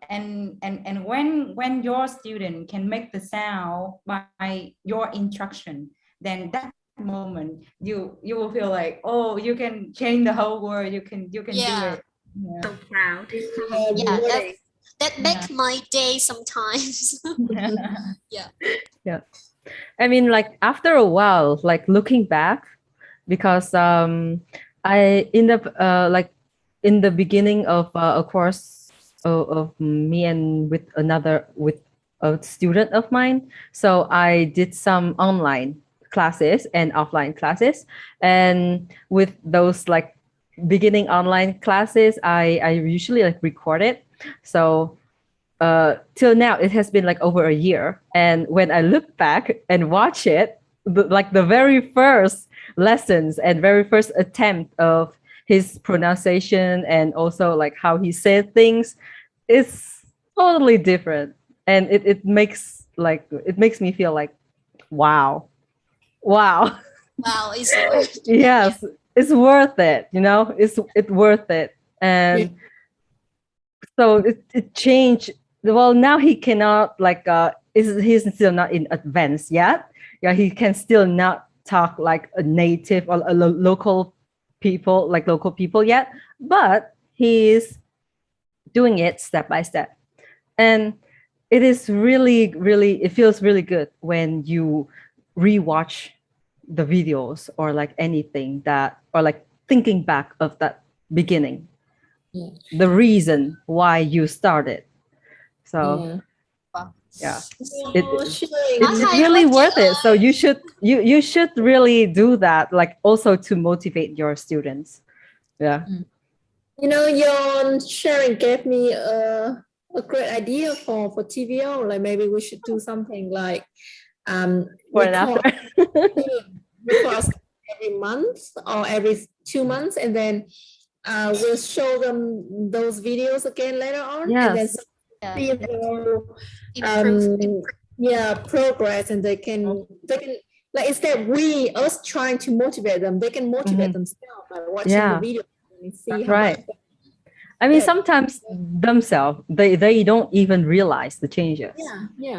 And when your student can make the sound by your instruction, then that moment you will feel like, oh, you can change the whole world. You can do it. Yeah. So proud. Yeah, that makes my day sometimes. Yeah. I mean, like after a while, like looking back, because I in the like in the beginning of a course of me and with a student of mine, so I did some online classes and offline classes, and with those like beginning online classes, I usually like record it. So till now it has been like over a year, and when I look back and watch it, like the very first lessons and very first attempt of his pronunciation and also like how he said things is totally different, and it makes me feel like wow. Wow, it's worth. Yes, it's worth it, it's worth it. And so it changed. Well, now he cannot like he's still not in advanced yet. Yeah, he can still not talk like a native or a local people yet, but he's doing it step by step. And it is really, really, it feels really good when you rewatch the videos or like anything that, or like thinking back of that beginning, the reason why you started. So yeah, it's really worth it. So you should really do that, like also to motivate your students. Yeah. Your sharing gave me a great idea for TVO. Like maybe we should do something like For an after. record every month or every 2 months, and then we'll show them those videos again later on. Yes. And then progress, and they can like instead us trying to motivate them, they can motivate themselves by watching the video and see how much. I mean, sometimes themselves they don't even realize the changes.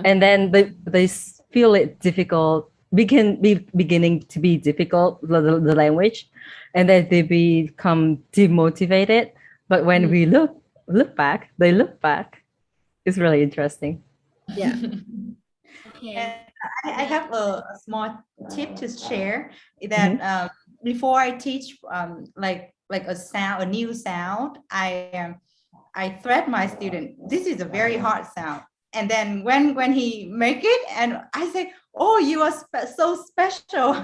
And then they feel it difficult, beginning to be difficult, the language, and then they become demotivated. But when we look back, it's really interesting. Yeah. Okay. I have a small tip to share that before I teach like a new sound, I threat my student, this is a very hard sound. And then when he make it, and I say, oh, you are so special,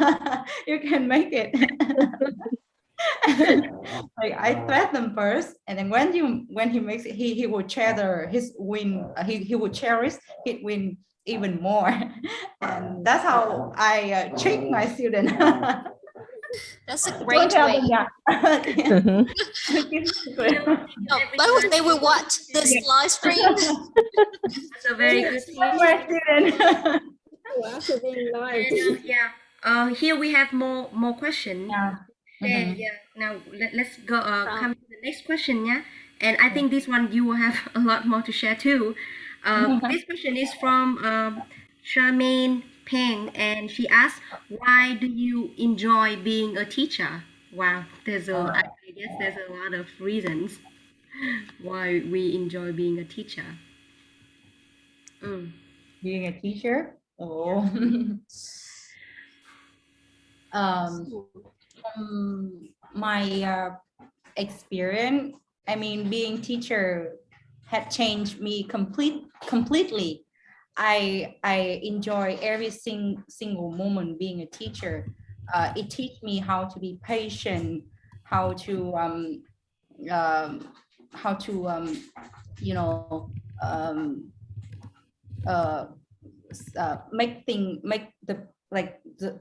you can make it. Like I threat them first, and then when he makes it, he will cherish his win. He will cherish his win even more, and that's how I treat my student. That's a great way. But when they will watch this live stream. That's a very good point. Here we have more questions. And now let's go come to the next question. And I think this one you will have a lot more to share too. This question is from Charmaine Peng, and she asks, why do you enjoy being a teacher? Wow, I guess there's a lot of reasons why we enjoy being a teacher. Being a teacher? Oh. From my experience, I mean, being teacher had changed me completely. I enjoy every single moment being a teacher. It teach me how to be patient, how to make the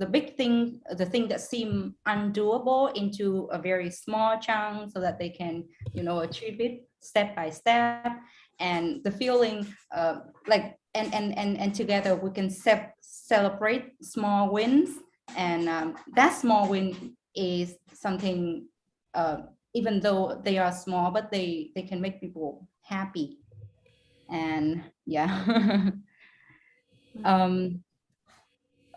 big thing, the thing that seem undoable into a very small chunk, so that they can achieve it step by step. And the feeling and together we can celebrate small wins, and that small win is something, even though they are small, but they can make people happy. And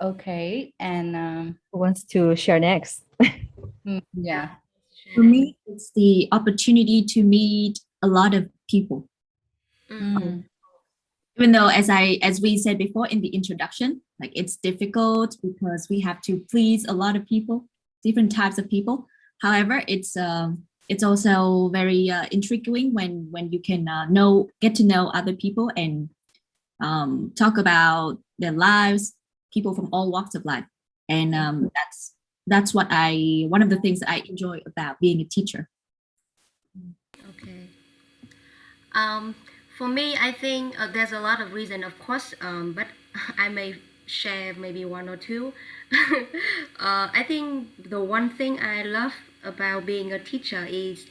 okay, and who wants to share next? For me, it's the opportunity to meet a lot of people. Even though, as we said before in the introduction, like it's difficult because we have to please a lot of people, different types of people. However, it's also very intriguing when you can get to know other people and talk about their lives, people from all walks of life, and that's one of the things that I enjoy about being a teacher. Okay. For me, I think there's a lot of reason, of course, but I may share maybe one or two. I think the one thing I love about being a teacher is,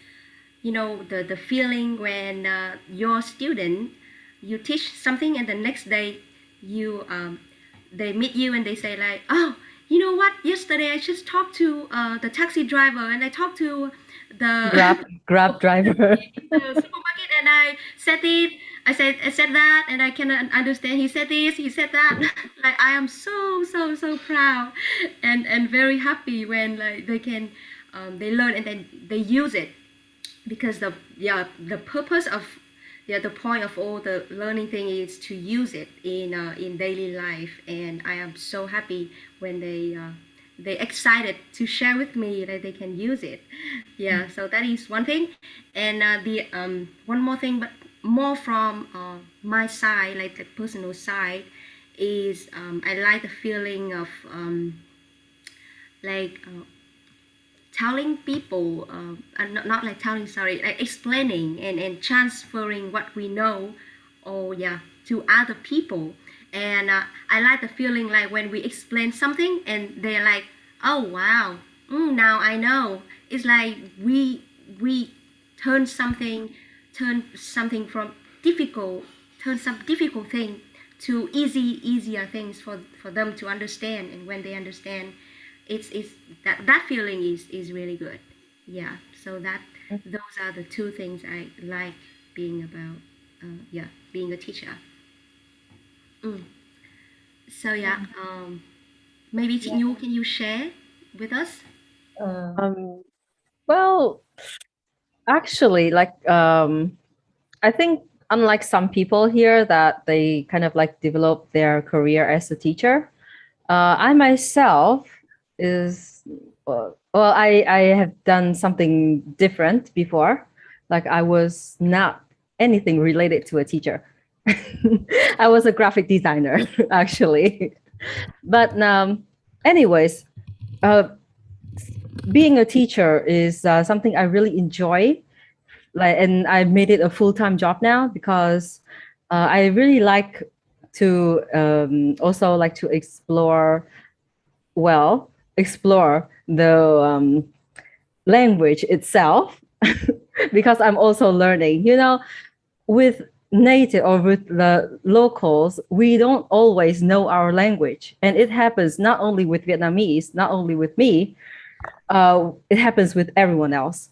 you know, the feeling when your student, you teach something and the next day you they meet you and they say like, oh, you know what, yesterday I just talked to the taxi driver and I talked to the Grab driver. the supermarket and I said it, I said that and I cannot understand, he said this, he said that. Like I am so proud and very happy when like they can they learn and then they use it, because the purpose of the point of all the learning thing is to use it in daily life, and I am so happy when they excited to share with me that they can use it. Yeah, so that is one thing. And the one more thing, but more from my side, like the personal side, is I like the feeling of like telling people, not like telling, sorry, like explaining and transferring what we know, or to other people. And I like the feeling like when we explain something and they're like, oh wow, now I know. It's like we turn something from difficult, turn some difficult thing to easier things for them to understand. And when they understand, it's that feeling is really good. Yeah, so that those are the two things I like being about being a teacher. So maybe you can you share with us? Well, actually, like I think unlike some people here that they kind of like develop their career as a teacher, I myself is I have done something different before. Like I was not anything related to a teacher. I was a graphic designer actually. But anyways, being a teacher is something I really enjoy. Like, and I made it a full-time job now because I really like to also like to explore the language itself because I'm also learning, you know, with native or with the locals, we don't always know our language. And it happens not only with Vietnamese, not only with me, it happens with everyone else.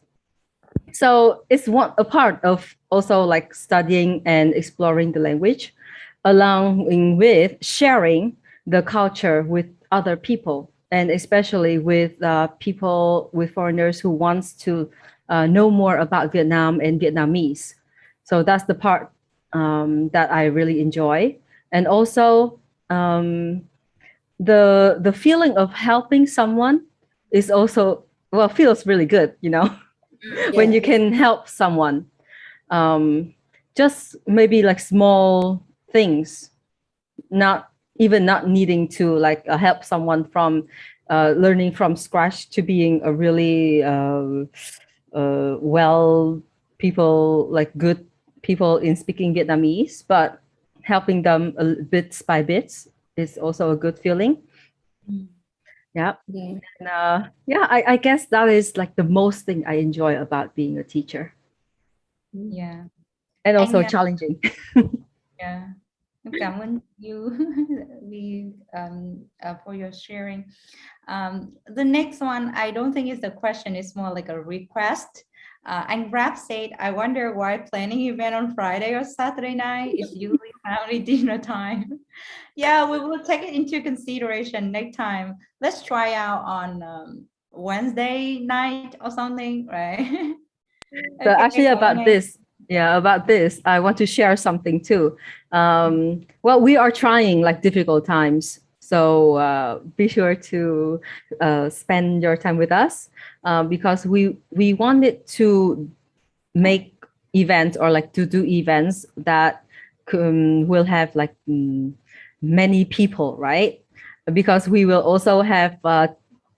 So it's a part of also like studying and exploring the language, along with sharing the culture with other people, and especially with people, with foreigners who wants to know more about Vietnam and Vietnamese. So that's the part that I really enjoy. And also the feeling of helping someone is also, well, feels really good, you know. When you can help someone, just maybe like small things, not needing to like help someone from learning from scratch to being a really good people in speaking Vietnamese, but helping them bits by bits is also a good feeling. Yeah. And, I guess that is like the most thing I enjoy about being a teacher. Yeah. And also challenging. Yeah. Cảm ơn you for your sharing. The next one, I don't think it's a question, it's more like a request. And Rap said, I wonder why planning event on Friday or Saturday night is usually family dinner time. Yeah, we will take it into consideration next time. Let's try out on Wednesday night or something, right? So actually about this, Yeah, about this, I want to share something too. Well, we are trying like difficult times, so be sure to spend your time with us because we wanted to make events or like to do events that will have like many people, right? Because we will also have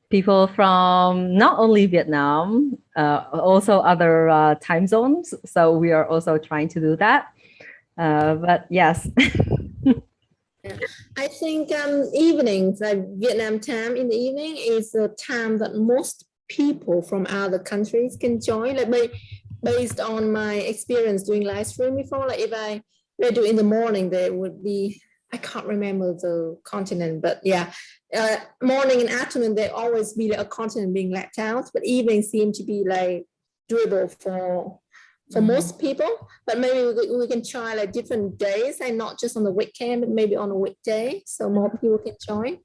people from not only Vietnam, also other time zones. So we are also trying to do that. But yes. I think evenings, like Vietnam time in the evening, is the time that most people from other countries can join. Like based on my experience doing live stream before, like if I do in the morning, there would be, I can't remember the continent, but yeah, morning and afternoon there always be like a continent being left out, but evening seem to be like doable for most people. But maybe we can try like different days and not just on the weekend, but maybe on a weekday, so more people can join.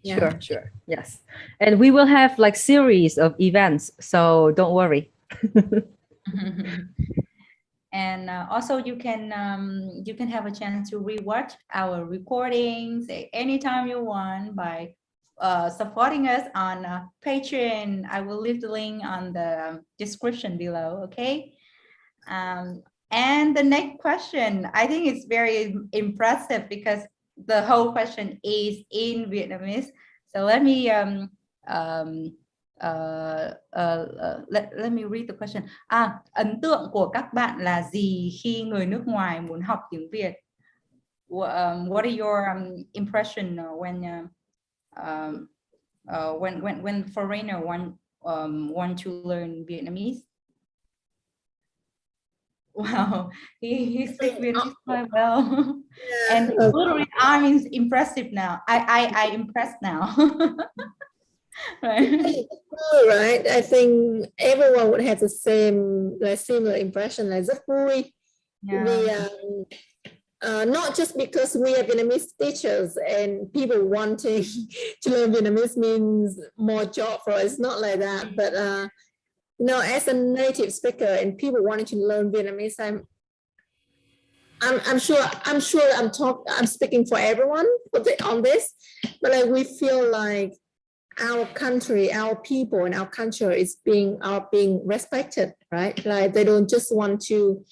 Yeah. Sure. Yes. And we will have like series of events, so don't worry. And also you can have a chance to rewatch our recordings anytime you want by supporting us on Patreon. I will leave the link on the description below. Okay. And the next question, I think it's very impressive because the whole question is in Vietnamese. So let me let me read the question. Ấn tượng của các bạn là gì khi người nước ngoài muốn học tiếng Việt? What are your impression when foreigner want to learn Vietnamese? Wow, he speaks Vietnamese quite well. Yeah. And literally, I'm impressive now. I impressed now. Right. Right. I think everyone would have the same, like similar impression. Like rất vui. Yeah. Not just because we are Vietnamese teachers and people wanting to learn Vietnamese means more job for us. Not like that, but as a native speaker and people wanting to learn Vietnamese, I'm sure I'm speaking for everyone on this, but like we feel like our country, our people, and our culture is being respected, right? Like they don't just want to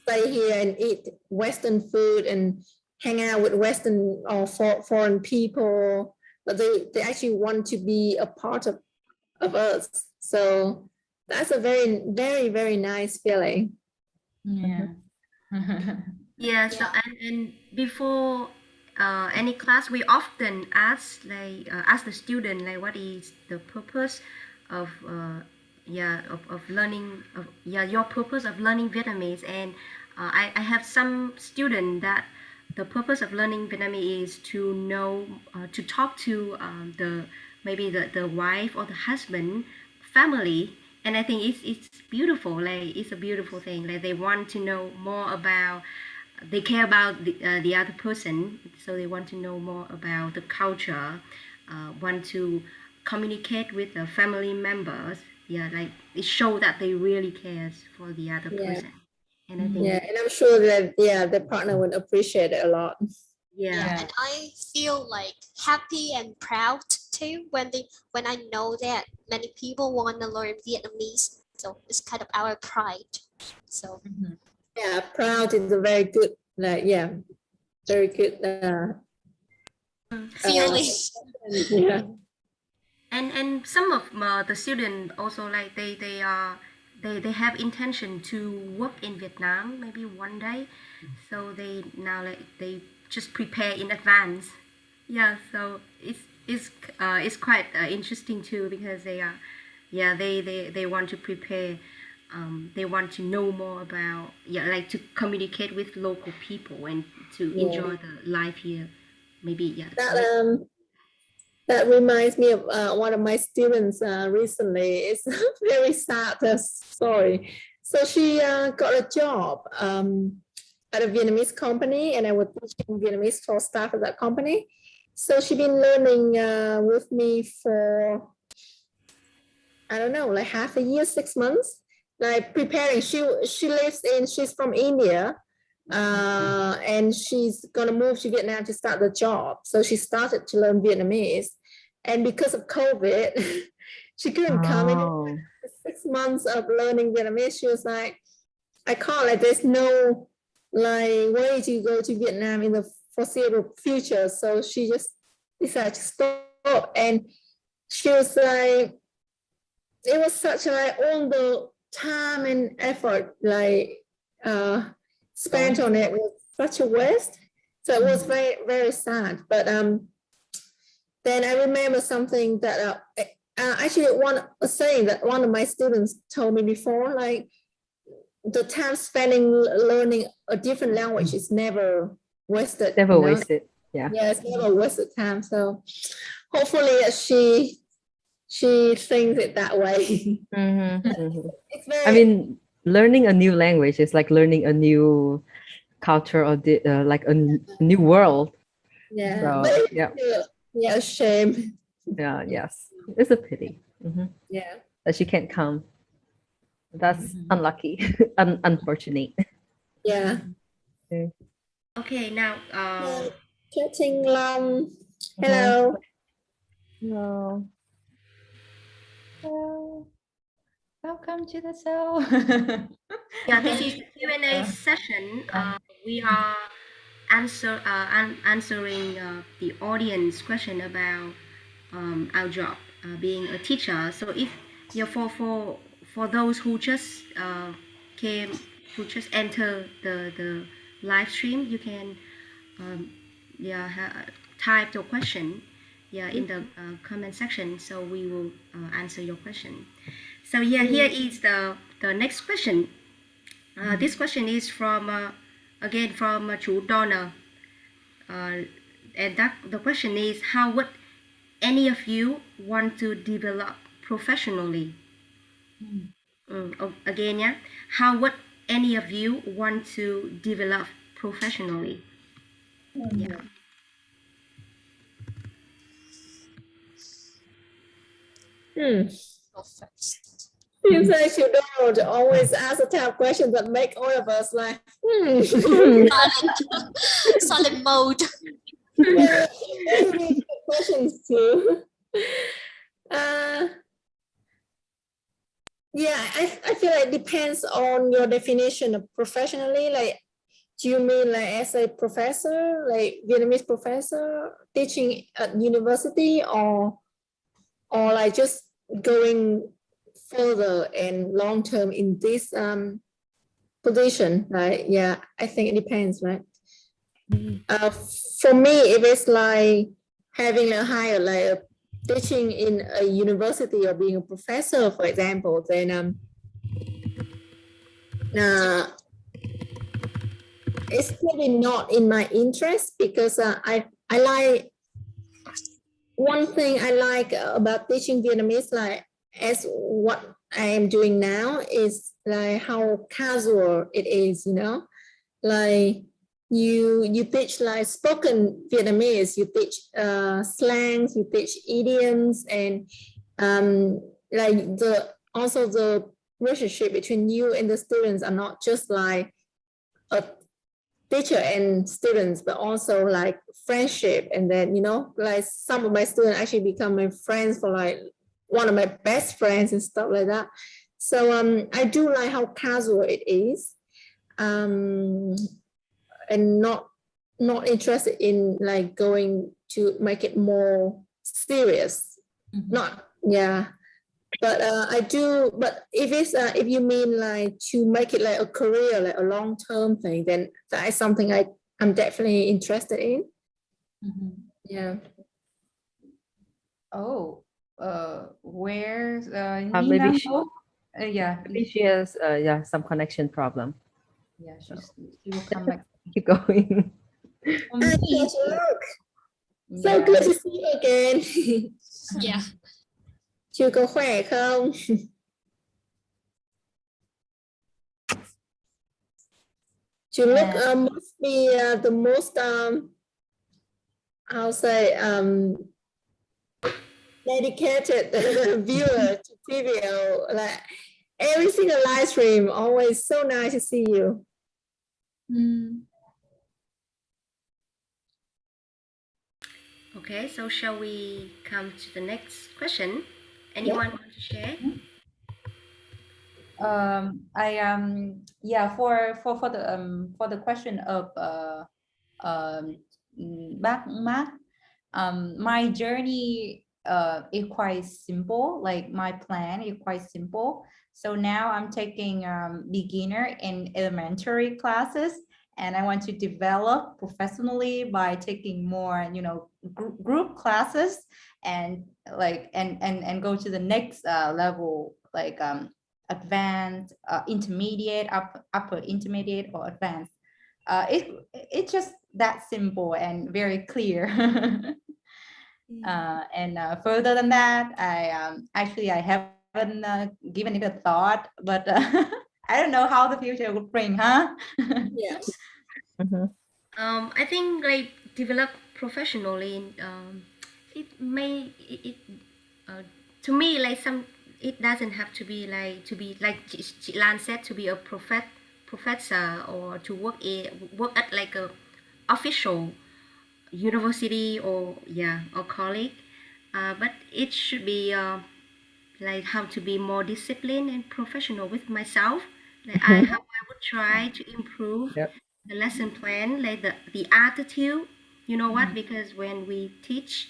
stay here and eat Western food and hang out with Western or foreign people, but they actually want to be a part of us. So that's a very, very, very nice feeling. Yeah. Yeah. So and before any class, we often ask the student like what is the purpose of learning your purpose of learning Vietnamese. And I have some student that the purpose of learning Vietnamese is to know to talk to the wife or the husband family. And I think it's beautiful. Like it's a beautiful thing. Like they want to know more about. They care about the other person, so they want to know more about the culture. Want to communicate with the family members. Yeah, like it shows that they really cares for the other person. And I think and I'm sure that the partner would appreciate it a lot. Yeah, and I feel like happy and proud too when I know that many people want to learn Vietnamese. So it's kind of our pride. So yeah, proud is a very good very good feeling. Yeah. And some of the students also like they have intention to work in Vietnam maybe one day, so they just prepare in advance. Yeah, so it's quite interesting too because they want to prepare. They want to know more about like to communicate with local people and to enjoy the life here. Maybe that reminds me of one of my students recently. It's a very sad story. So she got a job at a Vietnamese company, and I was teaching Vietnamese for staff at that company. So she's been learning with me for, I don't know, like half a year, 6 months. like preparing. She's from India, and she's gonna move to Vietnam to start the job. So she started to learn Vietnamese, and because of COVID, she couldn't come in. 6 months of learning Vietnamese, she was like, I can't, like, there's no like way to go to Vietnam in the foreseeable future. So she just decided to stop, and she was like, it was such like all the time and effort like spent on it was such a waste. So it was very, very sad. But then I remember something that actually a saying that one of my students told me before, like the time spending learning a different language is never wasted. Never wasted. Yeah. Yeah, it's never wasted time. So hopefully she thinks it that way. It's very, I mean, learning a new language is like learning a new culture or like a new world. yeah, So, but yeah. Yeah, shame. Yeah, yes. It's a pity. Yeah. That she can't come. That's unlucky, unfortunate. Yeah. Okay, now Chatting Long. Hello. Hello. Hello. Welcome to the show. yeah, this is the Q&A session. We are answering the audience question about our job being a teacher. So if you're for those who just enter the live stream, you can type your question in the comment section, so we will answer your question. So yeah, here is the next question. This question is from again from Chú Donna, and the question is, how would any of you want to develop professionally? Again, yeah, how would any of you want to develop professionally? Yeah. Seems like you don't always ask the type of questions that make all of us like, Silent mode. Yeah, questions too. Yeah, I feel like it depends on your definition of professionally. Like, do you mean like as a professor, like Vietnamese professor teaching at university, or like just going further and long term in this position? Right? Yeah, I think it depends, right? For me, if it's like having a higher, like teaching in a university or being a professor, for example, then it's probably not in my interest, because I like, one thing I like about teaching Vietnamese, like as what I am doing now, is like how casual it is, you know, like you teach like spoken Vietnamese, you teach slangs, you teach idioms, and like the relationship between you and the students are not just like a teacher and students, but also like friendship. And then, you know, like some of my students actually become my friends, for like one of my best friends and stuff like that. So I do like how casual it is, and not interested in like going to make it more serious. Not, yeah. But I do, but if it's if you mean like to make it like a career, like a long-term thing, then that is something I'm definitely interested in. Yeah. Oh, where's Maybe maybe she has some connection problem. Yeah, she will come back. Keep going. Look, so good to see you again. Yeah. Chưa có khỏe không? You look must be the most I'll say dedicated viewer to TVO. Like every single live stream. Always so nice to see you. Okay, so shall we come to the next question? Anyone want to share? Yeah, for the question of back Mark, my journey is quite simple. Like my plan is quite simple. So now I'm taking beginner and elementary classes, and I want to develop professionally by taking more, you know, group classes, and like and go to the next level, like advanced, intermediate, upper intermediate, or advanced. It's just that simple and very clear. And further than that, I actually I haven't given it a thought, but I don't know how the future would bring, huh? Yes. I think like develop professionally. It may to me like some. It doesn't have to be like Chị Lan said, to be a professor or to work at like a official university or college, but it should be like how to be more disciplined and professional with myself. Like how I would try to improve the lesson plan, like the attitude. You know what? Because when we teach,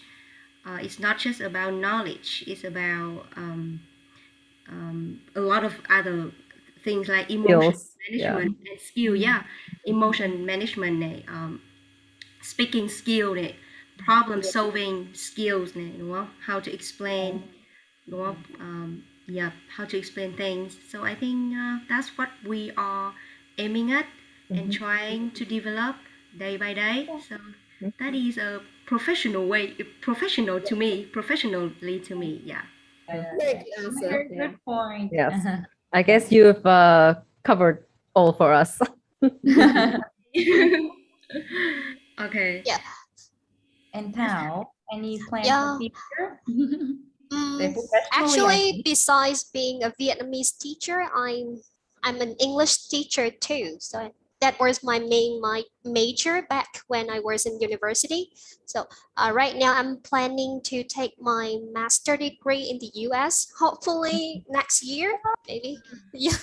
it's not just about knowledge. It's about a lot of other things like emotion management and skill. Emotion management này, speaking skill này, problem solving skills này, đúng không? How to explain, đúng không? How to explain things. So I think that's what we are aiming at and trying to develop day by day. So that is a professionally to me. Yeah. Very good point. Yes. I guess you've covered all for us. Okay. Yeah. And Thảo, any plans Yeah. for future? Actually, besides being a Vietnamese teacher, I'm an English teacher too. So that was my major back when I was in university. So right now I'm planning to take my master degree in the US, hopefully next year, maybe. Yeah.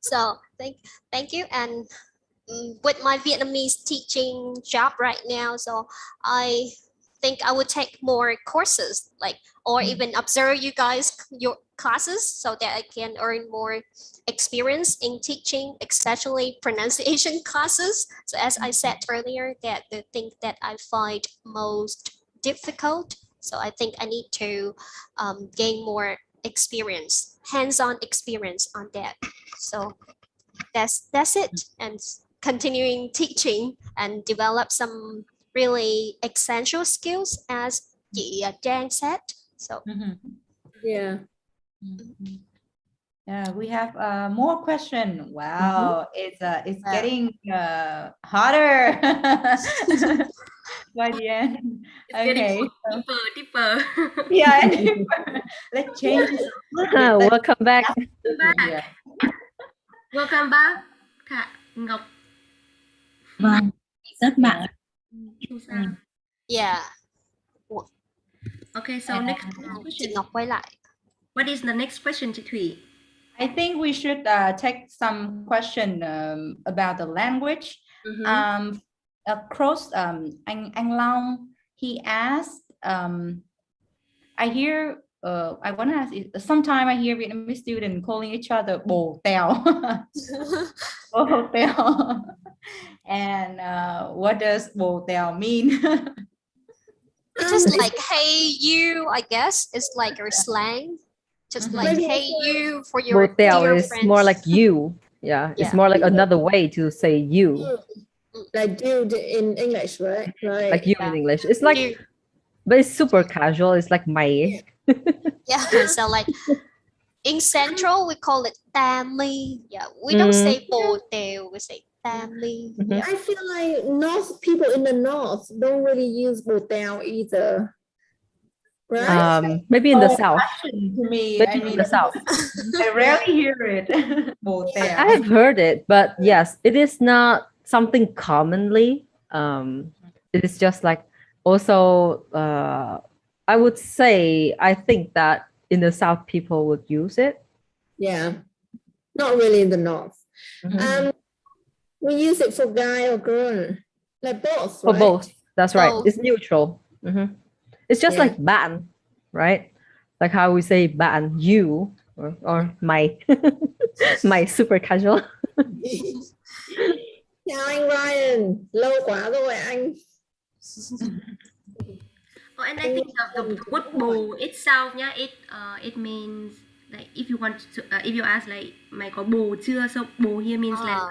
So thank you. And with my Vietnamese teaching job right now, so I think I would take more courses, like, or even observe you guys your classes, so that I can earn more experience in teaching, especially pronunciation classes. So as I said earlier, that the thing that I find most difficult, so I think I need to gain more experience, hands-on experience on that. So that's it. And continuing teaching and develop some really essential skills, as chị Trang said. So Yeah. We have more question. Wow, it's getting hotter by the end. Okay. Deeper. Yeah, deeper. Let's change this. Welcome back. Welcome back, Thạ Ngọc. Vâng, rất mặn. yeah. Okay, so next question. Chị Ngọc quay lại. What is the next question, chị Thủy? I think we should take some question about the language. Across anh Long, he asked, I hear I want to ask, sometimes I hear Vietnamese students calling each other bồ tèo. Bồ tèo. And what does bồ tèo mean? It's just like hey you, I guess. It's like your slang. Just like hey you for your Bồ tèo dear is friends. more like you. Yeah, it's more like another way to say you. Like dude in English, right? Like you in English. It's like, but it's super casual. It's like mày. Yeah, so like in Central we call it family. Yeah, we don't say bồ tèo, we say family. Yeah. I feel like people in the north don't really use bồ tèo either. right? Maybe in the south. To me, Maybe I in mean, the south. I rarely hear it. Bo I teo. have heard it, but yes, it is not something commonly. It is just like also, I would say, I think that in the south people would use it. Yeah, not really in the north. Mhm. We use it for guy or girl, like both, For right? both, that's right. Both. It's neutral. Mhm. It's just Yeah. like bạn, right? Like how we say bạn, you, or my, my super casual. Chào anh Ryan, lâu quá rồi anh. Oh, and I think the word bồ itself, yeah, it means like if you want to if you ask like mày có bồ chưa, so bồ here means like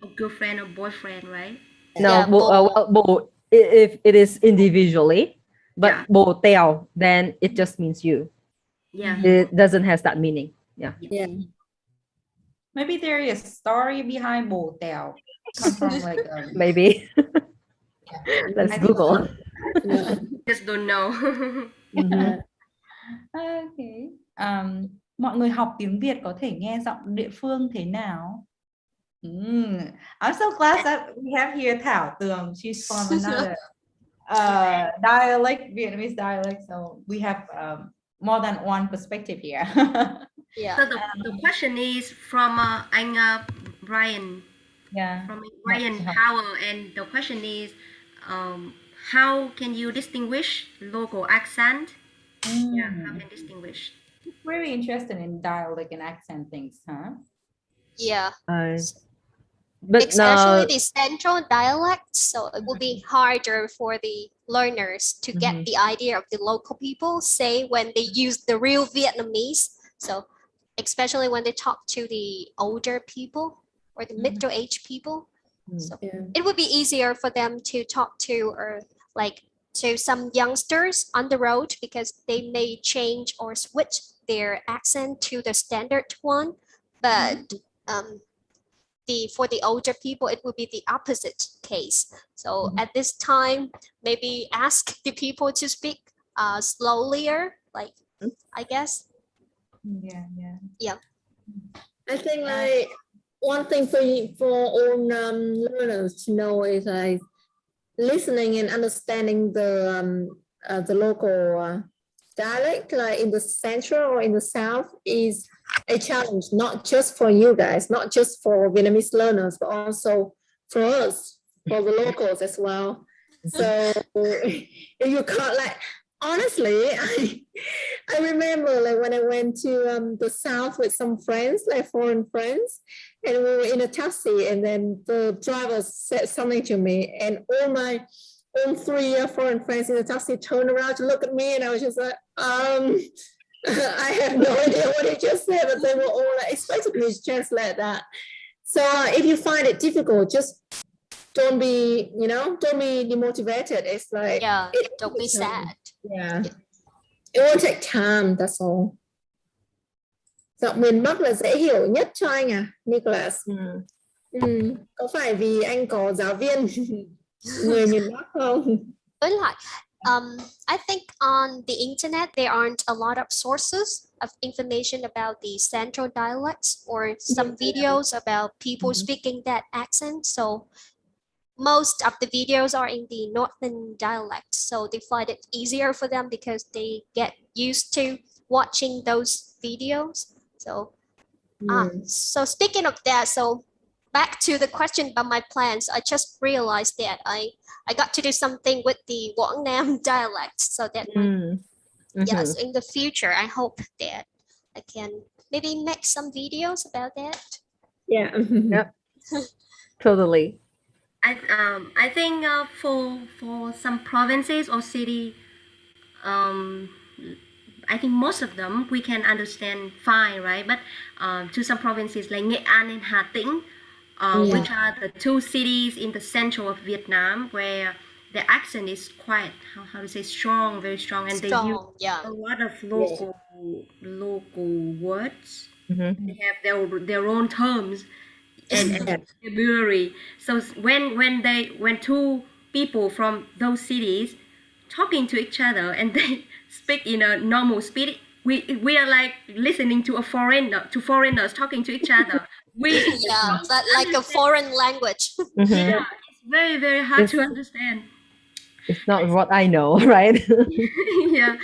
a girlfriend or boyfriend, right? No, Yeah, well, bo, if it is individually, but Yeah. bo teo, then it just means you. Yeah. It doesn't has that meaning. Yeah. Yeah. Maybe there is a story behind bo teo. Come from like Maybe. Let's I think Google. Yeah. Just don't know. Mhm. Okay. Mọi người học tiếng Việt có thể nghe giọng địa phương thế nào? I'm so glad that we have here Thảo Tường. She's from another dialect, Vietnamese dialect. So we have more than one perspective here. Yeah. So the question is from anh Brian. Yeah. From Ryan Powell, and the question is, how can you distinguish local accent? Yeah, how can distinguish? Really interested in dialect and accent things, huh? Yeah. But Especially the central dialect, so it will be harder for the learners to get the idea of the local people, say when they use the real Vietnamese. So especially when they talk to the older people or the middle-aged people. So it would be easier for them to talk to or like to some youngsters on the road because they may change or switch their accent to the standard one. But for the older people, it would be the opposite case. So at this time, maybe ask the people to speak slowlier, like I guess. Yeah. I think like one thing for all learners to know is like listening and understanding the local dialect, like in the central or in the south, is a challenge, not just for you guys, not just for Vietnamese learners, but also for us, for the locals as well. So if you can't, like, honestly, I remember like when I went to the south with some friends, like foreign friends, and we were in a taxi, and then the driver said something to me, and all my own three foreign friends in the taxi turned around to look at me, and I was just like, I have no idea what he just said, but they were all like expecting me to translate that. So if you find it difficult, just don't be demotivated. It's like, don't be sad. Yeah, it will take time. That's all. Giọng miền Bắc là dễ hiểu nhất cho anh à, Nicholas? Có phải vì anh có giáo viên người miền Bắc không? Với lại, I think on the internet there aren't a lot of sources of information about the central dialects or some videos about people speaking that accent. So most of the videos are in the northern dialect, so they find it easier for them because they get used to watching those videos. So so speaking of that, so back to the question about my plans, I just realized that I got to do something with the Quảng Nam dialect, so that yes, in the future I hope that I can maybe make some videos about that. Yeah. Yep. Totally. I think for some provinces or city, I think most of them we can understand fine, right? But to some provinces like Nghệ An and Hà Tĩnh, which are the two cities in the central of Vietnam, where the accent is quite how to say strong, very strong, and they use a lot of local words. They have their own terms and vocabulary. So when two people from those cities talking to each other and they speak in a normal speed. We are like listening to foreigners talking to each other. Yeah, but like a foreign language. Yeah, it's very, very hard to understand. It's not what I know, right? Yeah,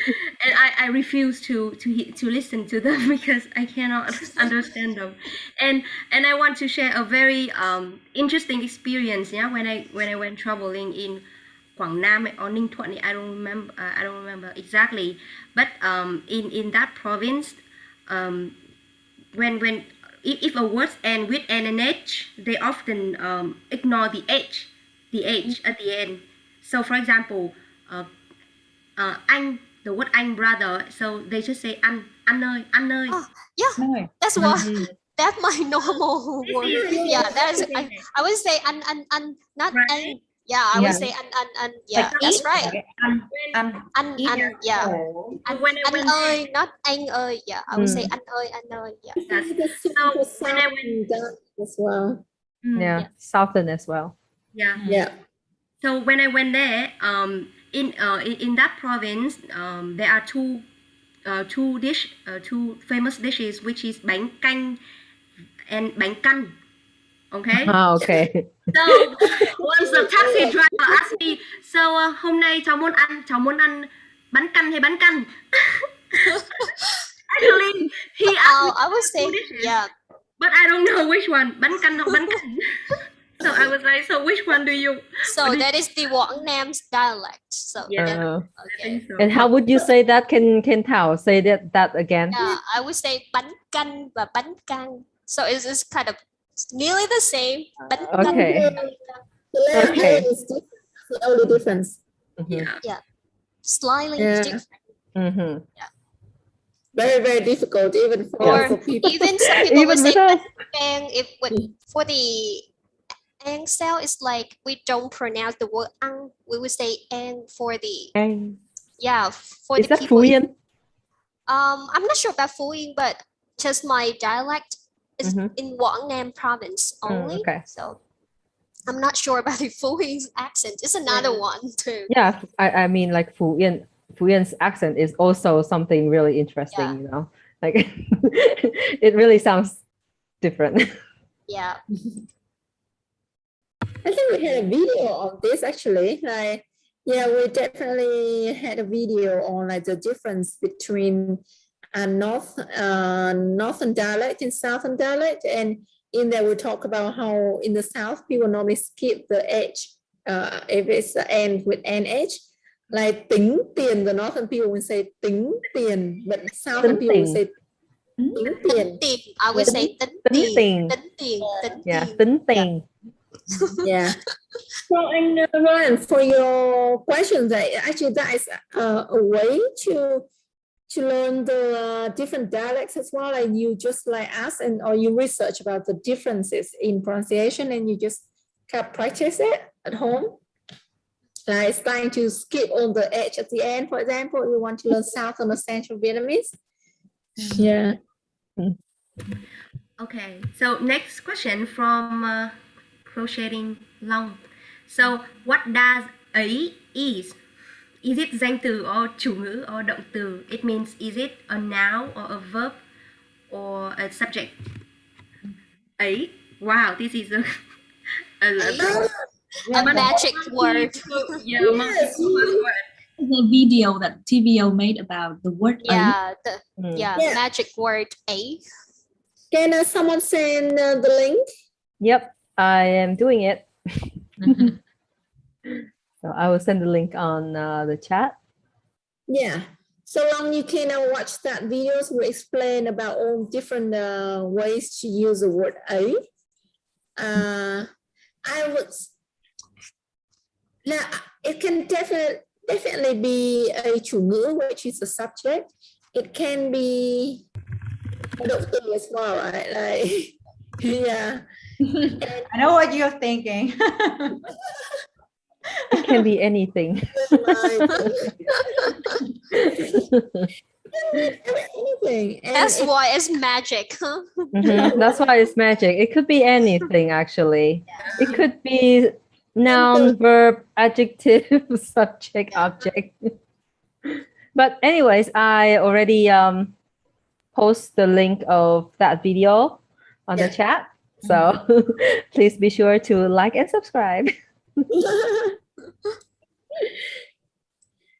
and I refuse to listen to them because I cannot understand them. And I want to share a very interesting experience. Yeah, when I went traveling in Quảng Nam or Ninh Thuận, I don't remember exactly, but in that province, when if a word end with N and H, they often ignore the H at the end. So for example, anh, the word anh, brother, so they just say anh ơi, anh ơi. Oh, yeah, that's what. That's my normal word. Yeah, that is. I would say an, not Right. an. Yeah, I would say an. Yeah, that's right. An, yeah. Anh ơi, not anh ơi. Yeah, I would say anh ơi, yeah. Yes. So when I went as well. Yeah, Southern as well. Yeah. Yeah. So when I went there, in that province, there are two famous dishes, which is bánh canh and bánh căn. Okay. Okay. So once the taxi driver asked me, so hôm nay cháu muốn ăn bánh căn hay bánh căn? Actually, he asked me I would say two dishes, yeah. but I don't know which one, bánh căn or bánh căn. So I was like, so which one do you? So that is the Quảng Nam's dialect. So Yeah. yeah, I okay. think so. And how would you say that? Can Thảo say that again? Yeah, I would say bánh canh và bánh căn. So it's kind of nearly the same. Bánh canh. Okay. The last Okay. name is the only difference. Yeah. Slightly Yeah. different. Mm-hmm. Very, very difficult even Or for people. even some people Even would say with us. and if for the ang sound, it's like we don't pronounce the word ang. We would say and for the for Is the that people. Phu Yen? I'm not sure about Phu Yen, but just my dialect is in Quảng Nam province only. Okay. So I'm not sure about the Phu Yen's accent. It's another one too. Yeah, I mean like Phu Yen's accent is also something really interesting, Yeah. you know. Like it really sounds different. Yeah. I think we had a video on this actually. Like, yeah, we definitely had a video on like the difference between northern dialect and southern dialect, and in there we talk about how in the south people normally skip the H if it's the end with NH. Like tính tiền, the northern people will say tính tiền, but southern people will say tính tiền. I would say tính tiền. Yeah, tính tiền. Yeah. So, and Ryan, for your questions, actually that is a way to learn the different dialects as well. Like you just like ask or you research about the differences in pronunciation and you just kind of practice it at home. Like starting to skip on the H at the end, for example, you want to learn Southern or Central Vietnamese. Yeah. Okay. So next question from Crocheting Long. So what does ấy is? Is it danh từ or chủ ngữ or động từ? It means, is it a noun or a verb or a subject? Ấy. Wow, this is a magic word. Yeah, multiple word. The video that TVO made about the word Yeah, Yeah. magic word ấy. Can someone send the link? Yep, I am doing it. So I will send the link on the chat. Yeah. So long you can watch that videos will explain about all different ways to use the word ấy. I would. Now it can definitely be a chủ ngữ, which is a subject. It can be a động từ as well, right? Like, yeah. I know what you're thinking. It can be anything. Anything. That's why it's magic, huh? That's why it's magic. It could be anything actually. It could be noun, verb, adjective, subject, object. But anyways, I already post the link of that video on the chat. So please be sure to like and subscribe.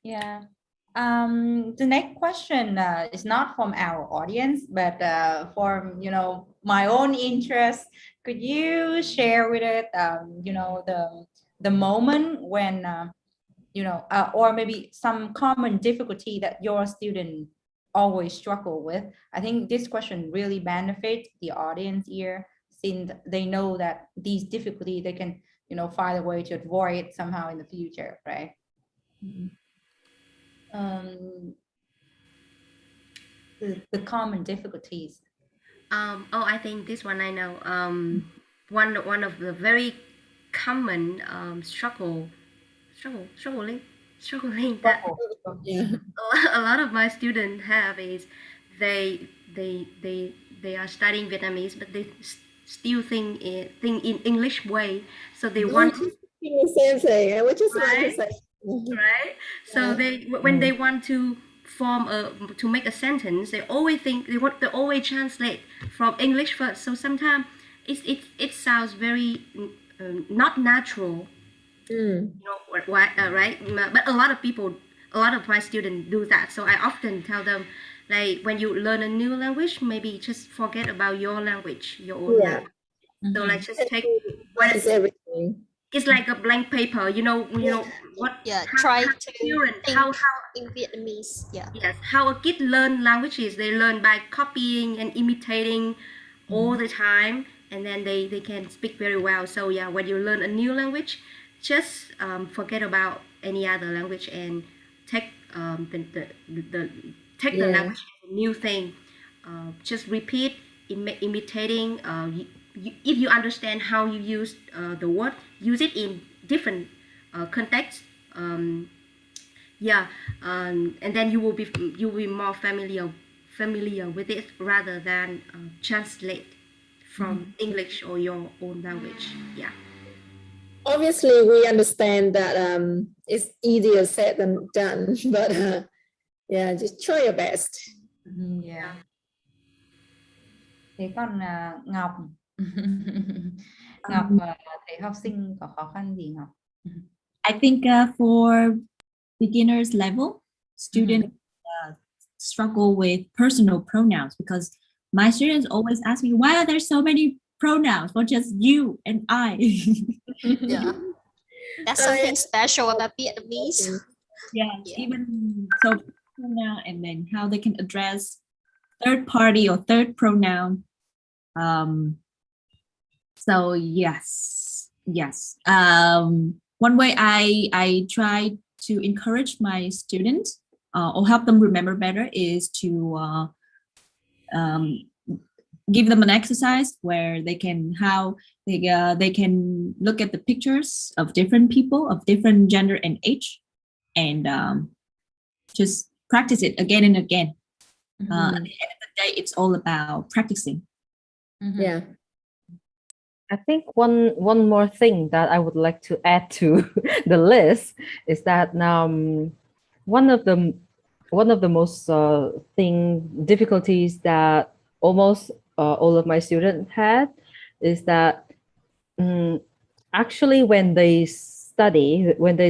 Yeah. The next question is not from our audience, but from my own interest. Could you share with it, the moment when or maybe some common difficulty that your student always struggle with? I think this question really benefits the audience here, since they know that these difficulties they can find a way to avoid somehow in the future, right? The common difficulties. I think this one I know. One of the very common struggling that a lot of my students have is they are studying Vietnamese, but they still think in English way. So they want to the same thing. I was just about to say. right. So when they want to to make a sentence, they always think they always translate from English first. So sometimes it sounds very not natural. Why, right? But a lot of my students do that. So I often tell them, like, when you learn a new language, maybe just forget about your language, your own language. So like just take what It's everything. it's like a blank paper. You know what? Try to how think in Vietnamese. Yes, how a kid learn languages. They learn by copying and imitating all the time, and then they can speak very well. So yeah, when you learn a new language, just forget about any other language and take the language as a new thing. Just repeat, imitating. If you understand how you use the word, use it in different contexts. And then you will be more familiar with it rather than translate from English or your own language. Yeah. Obviously, we understand that it's easier said than done, but just try your best. Yeah. Thế còn Ngọc Ngọc thấy học sinh có khó khăn gì Ngọc? I think for beginners level, students struggle with personal pronouns, because my students always ask me, why are there so many pronouns for just you and I? That's something special about Vietnamese. Even so, pronoun, and then how they can address third party or third pronoun. So yes. One way I try to encourage my students or help them remember better is to give them an exercise where they can look at the pictures of different people of different gender and age, and just practice it again and again. At the end of the day, it's all about practicing. Yeah. I think one more thing that I would like to add to the list is that one of the most difficulties that almost all of my students had is that actually when they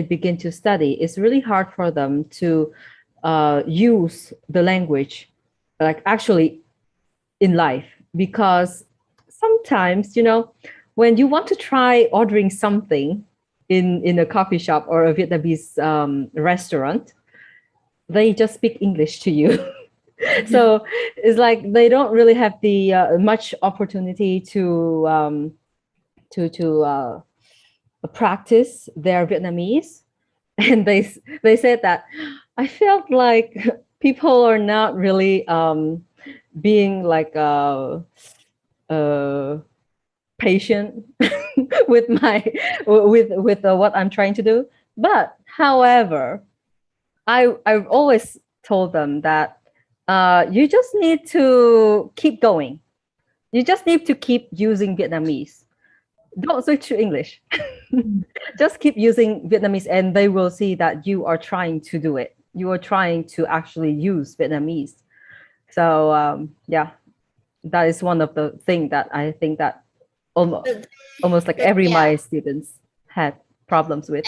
begin to study, it's really hard for them to use the language like actually in life, because sometimes when you want to try ordering something in a coffee shop or a Vietnamese restaurant, they just speak English to you. So it's like they don't really have the much opportunity to practice their Vietnamese. And they said that I felt like people are not really being like patient with what I'm trying to do. But however, I've always told them that you just need to keep going. You just need to keep using Vietnamese. don't switch to English. Just keep using Vietnamese and they will see that you are trying to do it. You are trying to actually use Vietnamese. So yeah, that is one of the things that I think that almost like every my students had problems with.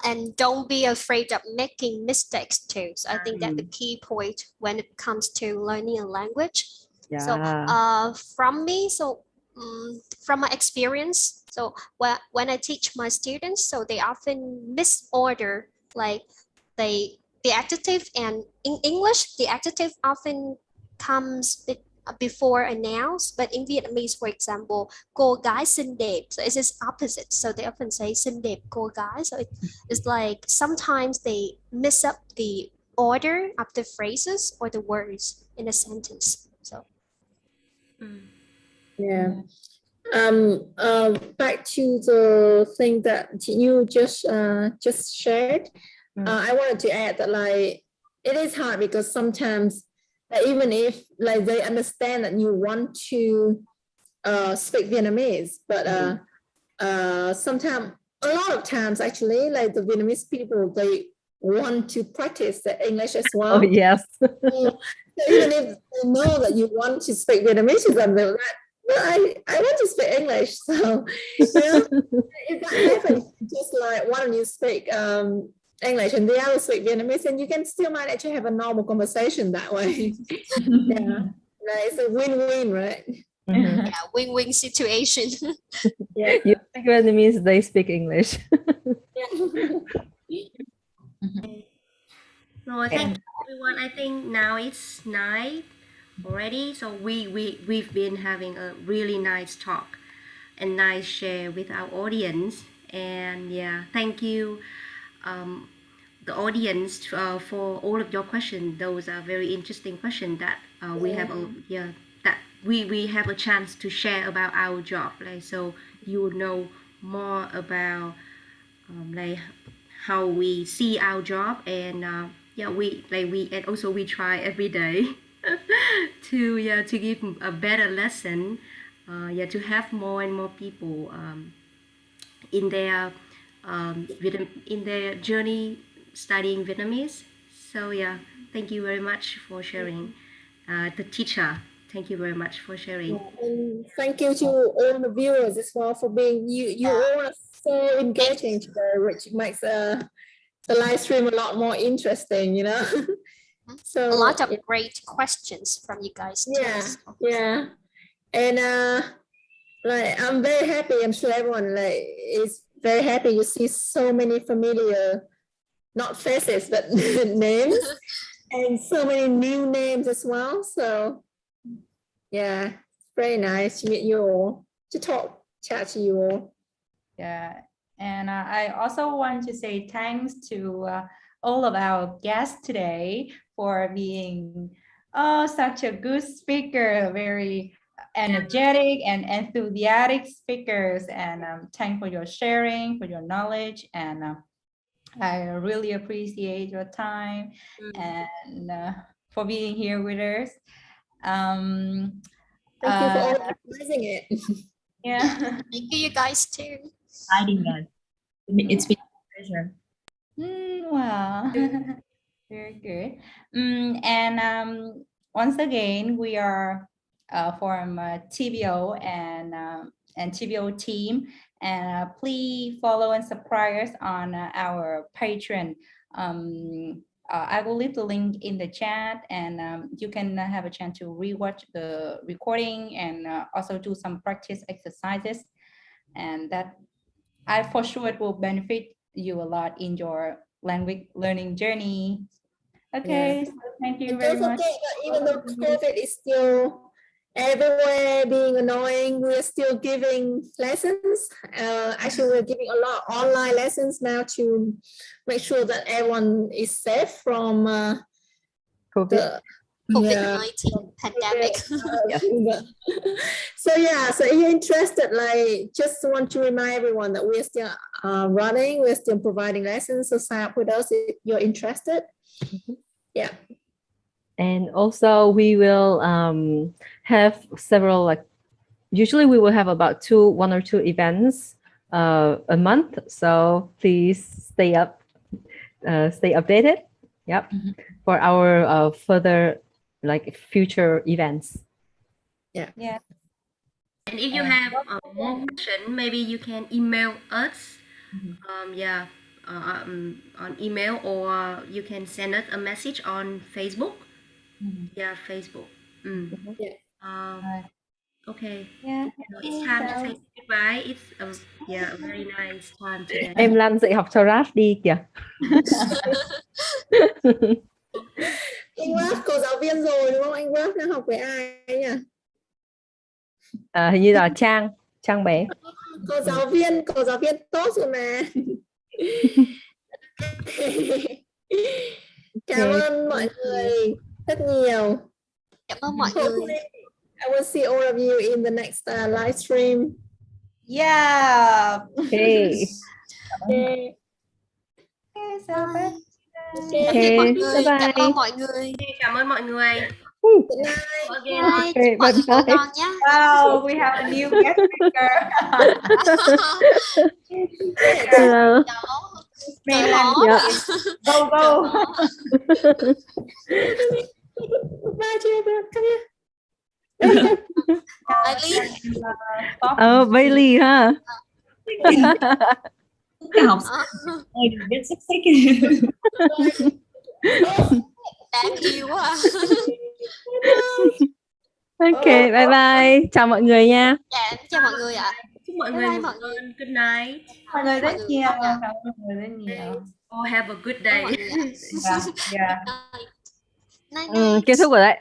And don't be afraid of making mistakes too. So I think that's the key point when it comes to learning a language. Yeah. So from me, from my experience, so when I teach my students, so they often misorder like the adjective, and in English the adjective often comes before a noun, but in Vietnamese, for example, cô gái xinh đẹp, so it's just opposite. So they often say xinh đẹp cô gái. So it's like sometimes they mess up the order of the phrases or the words in a sentence. So yeah. Back to the thing that you just shared, I wanted to add that like it is hard because sometimes even if like they understand that you want to speak Vietnamese, but sometimes a lot of times actually like the Vietnamese people, they want to practice the English as well. Oh yes. So even if they know that you want to speak Vietnamese to them, they're like, well, I want to speak English. So you know, if that happens, just like one of you speak English and the other speak Vietnamese, and you can still manage to have a normal conversation that way. Yeah, like, it's a win-win, right? yeah, win-win situation. Yeah. You speak Vietnamese, they speak English. No, thank you everyone. I think now it's night already, so we've been having a really nice talk and nice share with our audience. And yeah, thank you the audience for all of your questions. Those are very interesting questions that we have that we have a chance to share about our job, like, so you will know more about like how we see our job. And and also we try every day to give a better lesson, to have more and more people in their in their journey studying Vietnamese. So yeah, thank you very much for sharing. The teacher, thank you very much for sharing. And thank you to all the viewers as well for being you all are so engaging today, which makes the live stream a lot more interesting, you know. So a lot of great questions from you guys too. Yeah. And like I'm very happy. I'm sure everyone like is very happy to see so many familiar, not faces, but names, and so many new names as well. So yeah, very nice to meet you all, to chat to you all. Yeah, and I also want to say thanks to all of our guests today for being such a good speaker, very energetic and enthusiastic speakers. And thanks for your sharing, for your knowledge, and I really appreciate your time and for being here with us. Thank you for organizing it. Yeah. Thank you guys too. Inviting us. It's been a pleasure. Wow. Very good. And once again, we are from TVO and TVO team. And please follow and subscribe us on our Patreon. I will leave the link in the chat, and you can have a chance to rewatch the recording and also do some practice exercises. And that I for sure it will benefit you a lot in your language learning journey. Okay, so thank you very much. Don't forget that even though COVID is still everywhere being annoying, we're still giving lessons. Actually, we're giving a lot of online lessons now to make sure that everyone is safe from COVID. COVID-19 pandemic. So yeah, so if you're interested, like, just want to remind everyone that we're still running, we're still providing lessons, so sign up with us if you're interested. Yeah. And also we will have several like usually we will have about one or two events a month. So please stay updated. Yep, for our further like future events. Yeah. And if you have more questions, maybe you can email us. On email, or you can send us a message on Facebook. Yeah, Facebook. Okay. Yeah. So it's time to say goodbye. It's a very nice time today. Em Lan dạy học cho Raf đi kìa. Anh Raf có giáo viên rồi đúng không? Anh Raf đang học với ai nhỉ? Hình như là Trang bé. Có giáo viên tốt rồi mà. Cảm ơn mọi người rất nhiều. Cảm ơn mọi người. I will see all of you in the next live stream. Yeah. Okay. Okay. So bye. Okay. Bye bye. Cảm ơn mọi người. Cảm ơn mọi người. Good night. Okay, Mọi người ngủ bye. ngon nhé. Wow, we have a new guest speaker. Hello. Mainland. Yeah. Go, go. Bye, Chia. Come here. Bailey ha. Cả học sinh ơi đừng biết xích xích. Đáng yêu quá. Ok, bye bye. Chào mọi người nha. Dạ, chào mọi người ạ. Chúc mọi người ngủ ngon. Good night. Mọi người rất nhiều. Cảm ơn mọi người rất nhiều. Oh, have a good day. Yeah. Night night. Kết thúc rồi đấy.